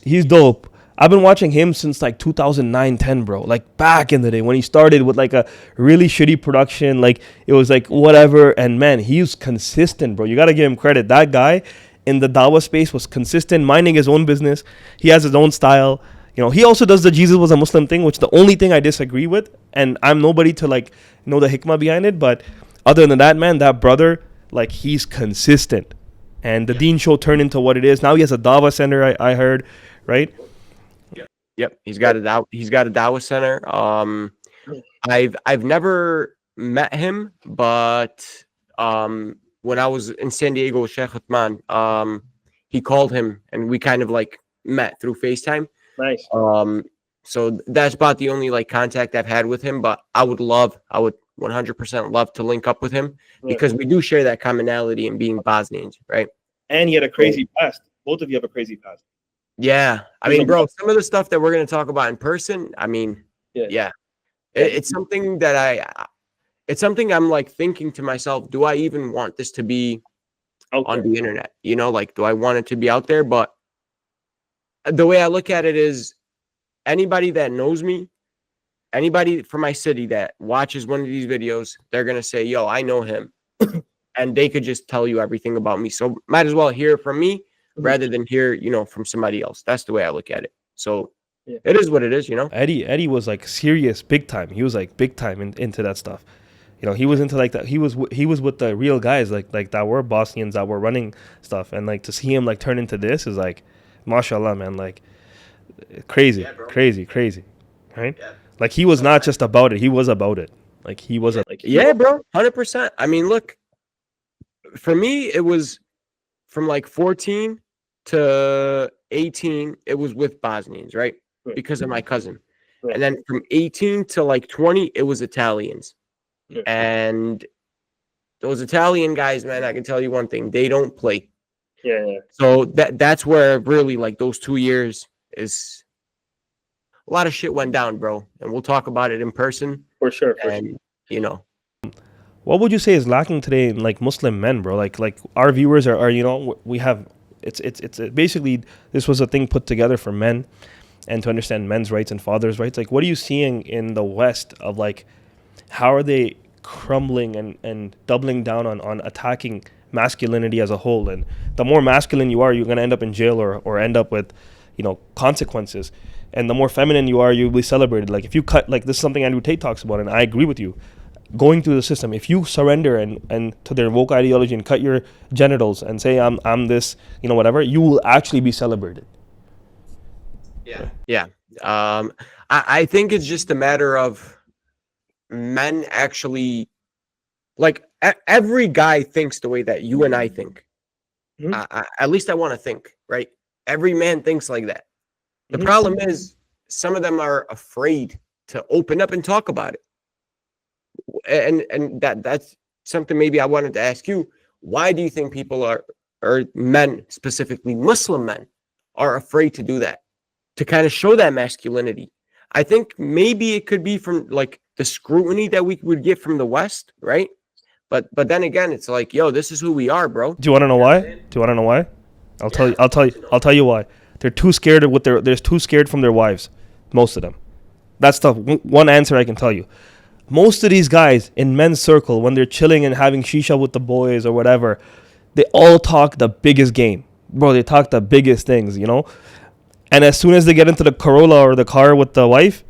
He's dope. I've been watching him since like 2009-10, bro. Like back in the day when he started with like a really shitty production. Like it was like whatever. And man, he's consistent, bro. You got to give him credit. That guy in the Dawa space was consistent, minding his own business. He has his own style. You know, he also does the Jesus was a Muslim thing, which the only thing I disagree with. And I'm nobody to like know the hikmah behind it. But other than that, man, that brother, like he's consistent. And the Dean Show turned into what it is. Now he has a Dawa center, I heard, right? Yep, he's got a Dawa center. I've never met him, but when I was in San Diego with Sheikh Uthman, he called him and we kind of like met through FaceTime. Nice. So that's about the only like contact I've had with him, but I would 100% love to link up with him because we do share that commonality in being Bosnians, right? And he had a crazy past. Both of you have a crazy past. Yeah. I mean, bro, some of the stuff that we're going to talk about in person, I mean, yeah. It's something that it's something I'm like thinking to myself, do I even want this to be on the internet? You know, like, do I want it to be out there? But the way I look at it is anybody that knows me, anybody from my city that watches one of these videos, they're going to say, yo, I know him. And they could just tell you everything about me. So might as well hear it from me rather than hear, from somebody else. That's the way I look at it. So it is what it is, Eddie was like serious, big time. He was like big time into that stuff. He was into like that. He was with the real guys like that were Bosnians that were running stuff. And like to see him like turn into this is like, mashallah, man, like crazy, crazy, right? Yeah. Like he was not just about it. He was about it. Like he was bro, 100%. I mean, look, for me, it was from like 14 to 18. It was with Bosnians, right? Because of my cousin. And then from 18 to like 20, it was Italians. And those Italian guys, man, I can tell you one thing, they don't play. Yeah. So that's where really like those 2 years is a lot of shit went down, bro. And we'll talk about it in person. For sure. What would you say is lacking today in like Muslim men, bro? Like our viewers are we have it's basically this was a thing put together for men and to understand men's rights and fathers' rights. Like what are you seeing in the West of like how are they crumbling and doubling down on attacking masculinity as a whole. And the more masculine you are, you're going to end up in jail or end up with, consequences. And the more feminine you are, you'll be celebrated. Like if you cut, like this is something Andrew Tate talks about, and I agree with you. Going through the system, if you surrender and to their woke ideology and cut your genitals and say I'm this, whatever, you will actually be celebrated. Yeah. I think it's just a matter of men actually, like every guy thinks the way that you and I think. At least I want to think, right? Every man thinks like that. The problem is some of them are afraid to open up and talk about it. And that's something maybe I wanted to ask you. Why do you think people or men, specifically Muslim men, are afraid to do that? To kind of show that masculinity. I think maybe it could be from like the scrutiny that we would get from the West, right? But then again, it's like, yo, this is who we are, bro. Do you want to know why? I'll tell you why. They're too scared of they're too scared from their wives, most of them. That's the one answer I can tell you. Most of these guys in men's circle, when they're chilling and having shisha with the boys or whatever, they all talk the biggest game. Bro, they talk the biggest things, And as soon as they get into the Corolla or the car with the wife,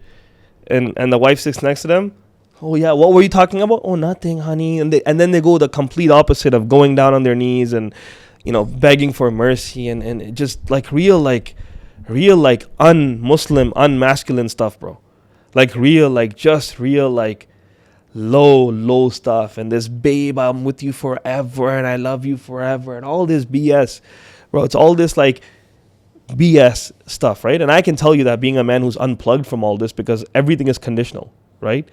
and the wife sits next to them, oh yeah, what were you talking about? Oh, nothing, honey. And then they go the complete opposite of going down on their knees and, begging for mercy and just like real un-Muslim, un-masculine stuff, bro. Like real low stuff. And this, babe, I'm with you forever and I love you forever and all this BS, bro. It's all this like BS stuff, right? And I can tell you that being a man who's unplugged from all this, because everything is conditional, right?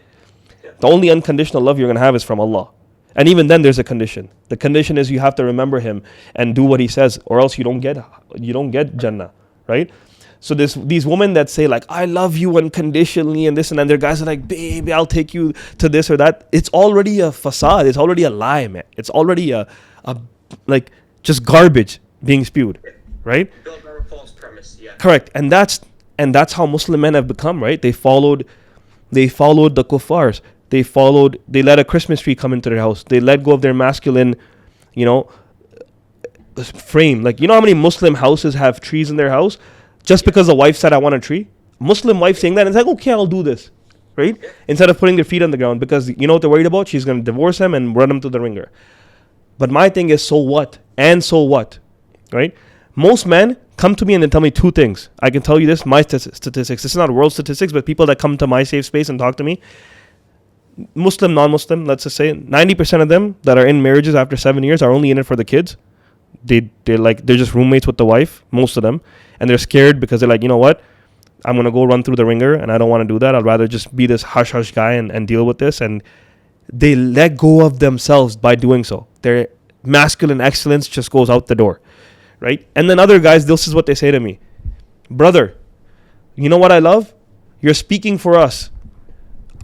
The only unconditional love you're going to have is from Allah. And even then there's a condition. The condition is you have to remember him and do what he says, or else you don't get Jannah, right? So these women that say like, I love you unconditionally and this and then, their guys are like, baby, I'll take you to this or that. It's already a facade. It's already a lie, man. It's already a like just garbage being spewed, right? Built on a false premise, yeah. Correct. And that's how Muslim men have become, right? They followed the kuffars. They let a Christmas tree come into their house. They let go of their masculine, frame. Like, how many Muslim houses have trees in their house? Just because the wife said, I want a tree. Muslim wife saying that, and it's like, okay, I'll do this, right? Instead of putting their feet on the ground, because you know what they're worried about? She's going to divorce him and run him to the ringer. But my thing is, so what? And so what, right? Most men come to me and they tell me two things. I can tell you this, my statistics. This is not world statistics, but people that come to my safe space and talk to me, Muslim, non-Muslim, let's just say 90% of them that are in marriages after 7 years are only in it for the kids. They're just roommates with the wife, most of them, and they're scared because they're like, you know what, I'm gonna go run through the ringer and I don't want to do that. I'd rather just be this hush guy and deal with this. And they let go of themselves by doing so. Their masculine excellence just goes out the door, right? And then other guys, this is what they say to me: brother, you know what I love? You're speaking for us.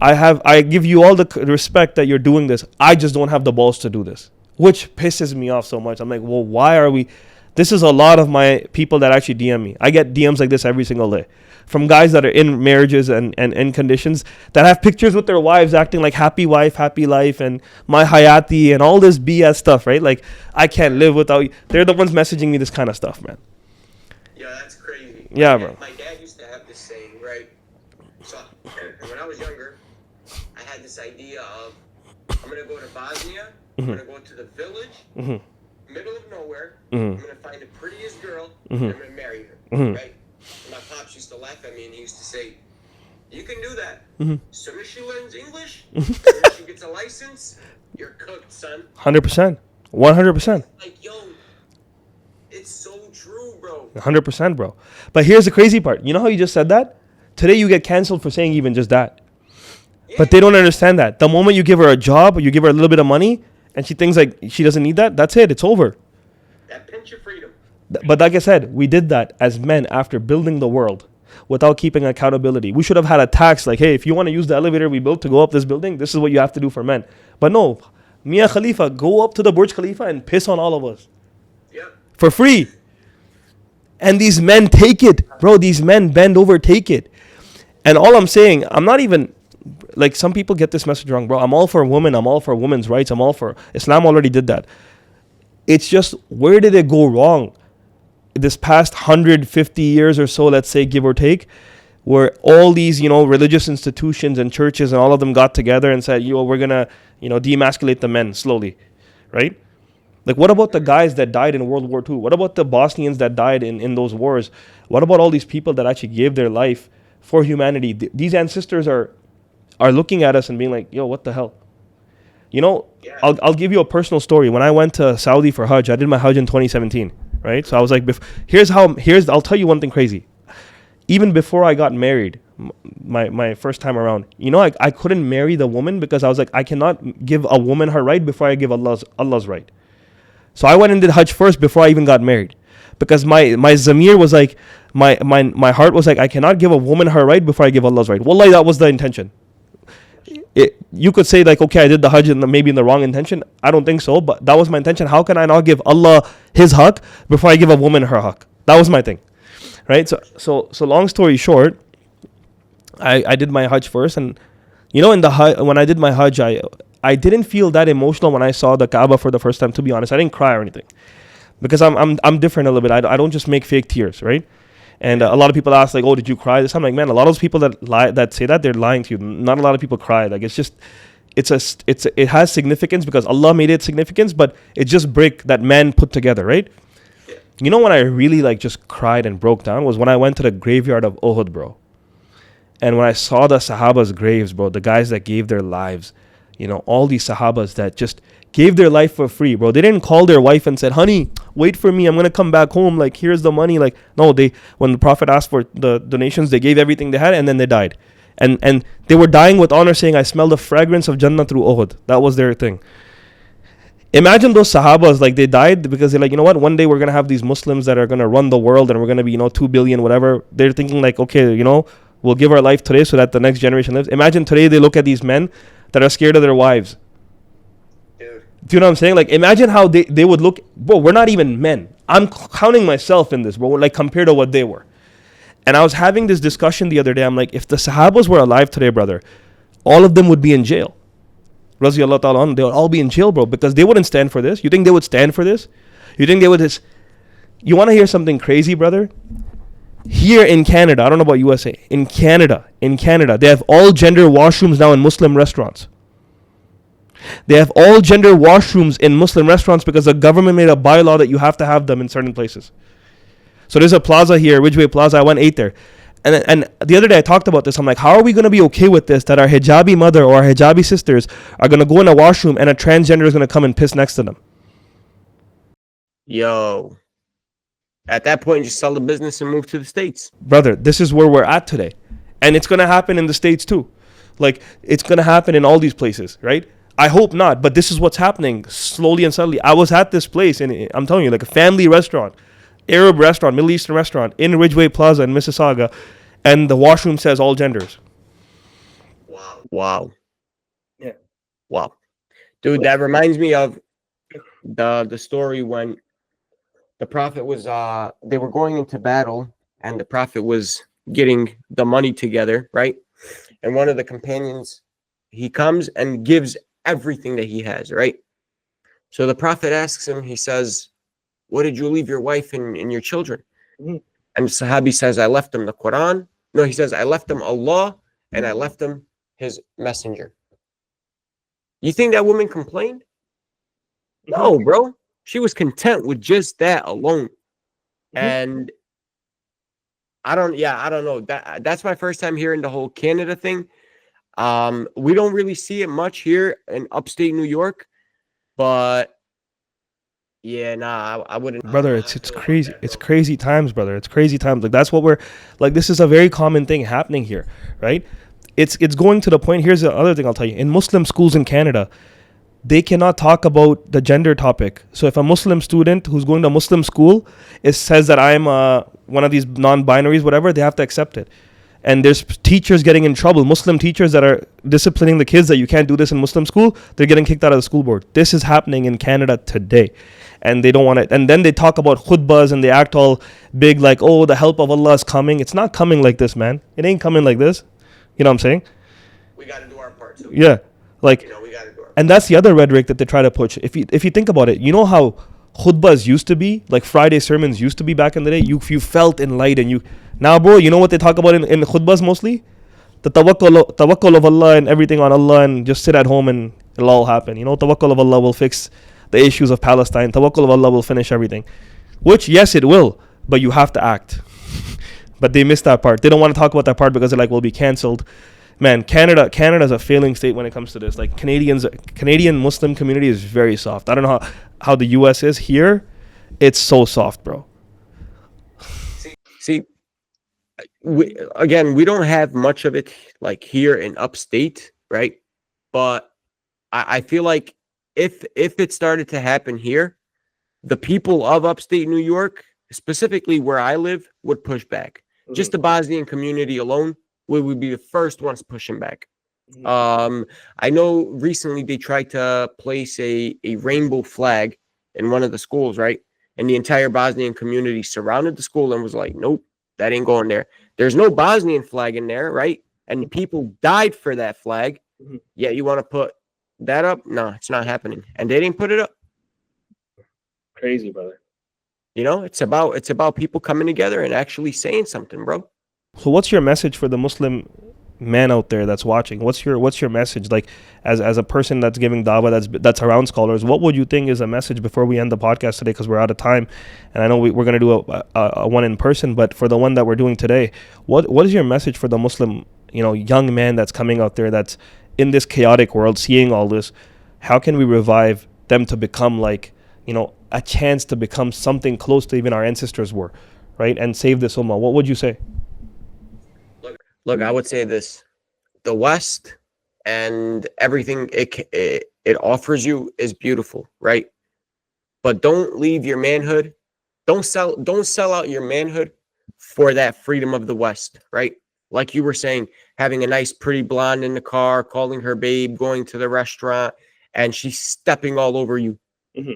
I give you all the respect that you're doing this. I just don't have the balls to do this, which pisses me off so much. I'm like, well, why are we? This is a lot of my people that actually DM me. I get DMs like this every single day from guys that are in marriages and in conditions that have pictures with their wives acting like happy wife, happy life, and my hayati and all this BS stuff, right? Like, I can't live without you. They're the ones messaging me this kind of stuff, man. Yeah, that's crazy. Yeah, bro. My dad used to have this saying, right? So when I was younger, I had this idea of, I'm going to go to Bosnia, I'm going to go to the village, middle of nowhere, I'm going to find the prettiest girl, and I'm going to marry her, right? And my pops used to laugh at me, and he used to say, you can do that. As soon as she learns English, as soon as she gets a license, you're cooked, son. 100%. 100%. Like, yo, it's so true, bro. 100%, bro. But here's the crazy part. You know how you just said that? Today you get canceled for saying even just that. Yeah. But they don't understand that. The moment you give her a job or you give her a little bit of money and she thinks like she doesn't need that, that's it. It's over. That pinch of freedom. But like I said, we did that as men after building the world without keeping accountability. We should have had a tax like, hey, if you want to use the elevator we built to go up this building, this is what you have to do for men. But no, Mia Khalifa, go up to the Burj Khalifa and piss on all of us. Yep. For free. And these men take it. Bro, these men bend over, take it. And all I'm saying, I'm not even, like, some people get this message wrong, bro. I'm all for women. I'm all for women's rights. I'm all for, Islam already did that. It's just, where did it go wrong? This past 150 years or so, let's say, give or take, where all these, religious institutions and churches and all of them got together and said, we're going to, demasculate the men slowly, right? Like, what about the guys that died in World War II? What about the Bosnians that died in those wars? What about all these people that actually gave their life for humanity? These ancestors are looking at us and being like, yo, what the hell? I'll give you a personal story. When I went to Saudi for Hajj, I did my Hajj in 2017, right? So I was like, I'll tell you one thing crazy. Even before I got married, my first time around, I couldn't marry the woman because I was like, I cannot give a woman her right before I give Allah's right. So I went and did Hajj first before I even got married, because my zamir was like, my heart was like, I cannot give a woman her right before I give Allah's right. Wallahi, that was the intention. You could say like, okay, I did the Hajj maybe in the wrong intention. I don't think so, but that was my intention. How can I not give Allah his haqq before I give a woman her haqq? That was my thing, right? So long story short, I did my Hajj first, and when I did my Hajj, I didn't feel that emotional when I saw the Kaaba for the first time. To be honest, I didn't cry or anything, because I'm different a little bit. I don't just make fake tears, right? And a lot of people ask like, oh, did you cry this? I'm like, man, a lot of those people that say that, they're lying to you. Not a lot of people cry. Like, it has significance because Allah made it significance, but it's just brick that man put together, right? When I really like just cried and broke down was when I went to the graveyard of Uhud, bro. And when I saw the Sahabas' graves, bro, the guys that gave their lives, all these Sahabas that just gave their life for free, bro. They didn't call their wife and said, honey, wait for me, I'm going to come back home. Like, here's the money. Like, no, when the Prophet asked for the donations, they gave everything they had, and then they died. And they were dying with honor, saying, I smell the fragrance of Jannah through Uhud. That was their thing. Imagine those Sahabas, like, they died because they're like, you know what, one day we're going to have these Muslims that are going to run the world, and we're going to be, 2 billion, whatever. They're thinking like, okay, we'll give our life today so that the next generation lives. Imagine today they look at these men that are scared of their wives. Do you know what I'm saying? Like, imagine how they would look. Bro, we're not even men. I'm counting myself in this, bro, like, compared to what they were. And I was having this discussion the other day. I'm like, if the Sahabas were alive today, brother, all of them would be in jail. Raziyallahu ta'ala anhu, they would all be in jail, bro, because they wouldn't stand for this. You think they would stand for this? You think they would just... You want to hear something crazy, brother? Here in Canada, I don't know about USA, in Canada, they have all gender washrooms now in Muslim restaurants. They have all gender washrooms in Muslim restaurants because the government made a bylaw that you have to have them in certain places. So there's a plaza here, Ridgeway Plaza. I went ate there. And the other day I talked about this. I'm like, how are we going to be okay with this, that our hijabi mother or our hijabi sisters are going to go in a washroom and a transgender is going to come and piss next to them? Yo. At that point, just sell the business and move to the States. Brother, this is where we're at today. And it's going to happen in the States too. Like, it's going to happen in all these places, right? I hope not, but this is what's happening slowly and subtly. I was at this place, and I'm telling you, like a family restaurant, Arab restaurant, Middle Eastern restaurant in Ridgeway Plaza in Mississauga, and the washroom says all genders. Wow. Yeah. Wow. Dude, that reminds me of the story when the Prophet was, they were going into battle, and the Prophet was getting the money together, right? And one of the companions, he comes and gives everything that he has, right? So the Prophet asks him, he says, what did you leave your wife and your children? Mm-hmm. And Sahabi says, I left them the Quran. No, he says, I left them Allah, and I left them his messenger. You think that woman complained? No, bro. She was content with just that alone. And I don't know. That's my first time hearing the whole Canada thing. We don't really see it much here in upstate New York, but yeah, I wouldn't. Brother, it's crazy. It's crazy times, brother. It's crazy times. Like, that's what we're like. This is a very common thing happening here, right? It's going to the point. Here's the other thing I'll tell you. In Muslim schools in Canada, they cannot talk about the gender topic. So if a Muslim student who's going to a Muslim school says that I'm one of these non-binaries, whatever, they have to accept it. And there's teachers getting in trouble. Muslim teachers that are disciplining the kids that you can't do this in Muslim school, they're getting kicked out of the school board. This is happening in Canada today. And they don't want it. And then they talk about khutbahs and they act all big like, oh, the help of Allah is coming. It's not coming like this, man. It ain't coming like this. You know what I'm saying? We got to do our part too. Yeah. Like, we got to do our part. And that's the other rhetoric that they try to push. If you think about it, you know how khutbahs used to be, like Friday sermons used to be back in the day. You felt enlightened. Now, bro, you know what they talk about in khutbahs mostly? The tawakkul of Allah and everything on Allah, and just sit at home and it'll all happen. Tawakkul of Allah will fix the issues of Palestine. Tawakkul of Allah will finish everything. Which, yes, it will, but you have to act. But they missed that part. They don't want to talk about that part because they're like, we'll be cancelled. Man, Canada's a failing state when it comes to this. Like, Canadian Muslim community is very soft. I don't know how the US is. Here, it's so soft, bro. See, we don't have much of it like here in upstate, right? But I feel like if it started to happen here, the people of upstate New York, specifically where I live, would push back. Mm-hmm. Just the Bosnian community alone would be the first ones pushing back. Mm-hmm. I know recently they tried to place a rainbow flag in one of the schools, right? And the entire Bosnian community surrounded the school and was like, nope, that ain't going there. There's no Bosnian flag in there, right? And people died for that flag. Mm-hmm. Yeah, you want to put that up? No, it's not happening. And they didn't put it up. Crazy, brother. It's about people coming together and actually saying something, bro. So what's your message for the Muslim man out there that's watching? What's your message? Like, as a person that's giving dawah, that's around scholars, what would you think is a message before we end the podcast today, because we're out of time, and I know we're going to do a one in person, but for the one that we're doing today, what is your message for the Muslim young man that's coming out there, that's in this chaotic world, seeing all this? How can we revive them to become like a chance to become something close to even our ancestors were, right? And save this ummah? What would you say? Look, I would say this: the West and everything it offers you is beautiful, right? But don't leave your manhood. Don't sell out your manhood for that freedom of the West, right? Like you were saying, having a nice, pretty blonde in the car, calling her babe, going to the restaurant, and she's stepping all over you. Mm-hmm.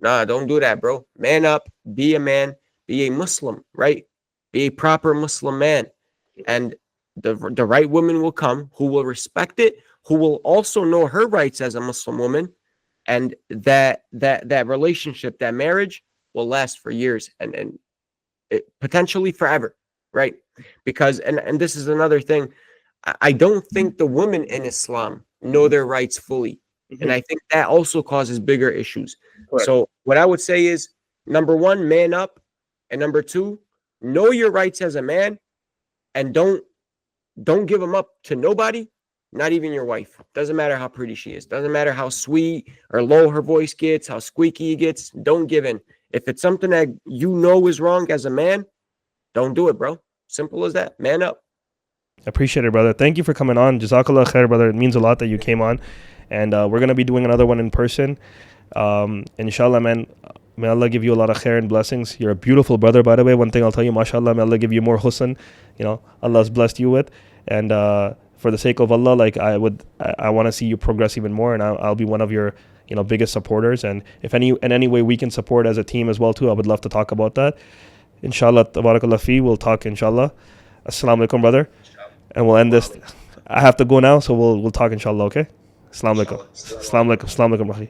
Nah, don't do that, bro. Man up, be a man, be a Muslim, right? Be a proper Muslim man. And the right woman will come who will respect it, who will also know her rights as a Muslim woman, and that relationship, that marriage will last for years and potentially forever, right? Because and this is another thing, I don't think the women in Islam know their rights fully. Mm-hmm. And I think that also causes bigger issues. Correct. So what I would say is, number one, man up. And number two, know your rights as a man, and don't give them up to nobody, not even your wife. Doesn't matter how pretty she is. Doesn't matter how sweet or low her voice gets, how squeaky it gets. Don't give in. If it's something that is wrong as a man, don't do it, bro. Simple as that. Man up. Appreciate it, brother. Thank you for coming on. Jazakallah khair, brother. It means a lot that you came on. And we're going to be doing another one in person. Inshallah, man. May Allah give you a lot of khair and blessings. You're a beautiful brother, by the way. One thing I'll tell you, mashallah, may Allah give you more husn, Allah's blessed you with. And for the sake of Allah, like I want to see you progress even more, and I'll be one of your biggest supporters. And if in any way we can support as a team as well too, I would love to talk about that. Inshallah, tabarakallah fi, we'll talk inshallah. Assalamu alaikum, brother. And we'll end this. I have to go now, so we'll talk inshallah, okay? Assalamu alaikum. Assalamu alaikum. Assalamu alaikum, brother.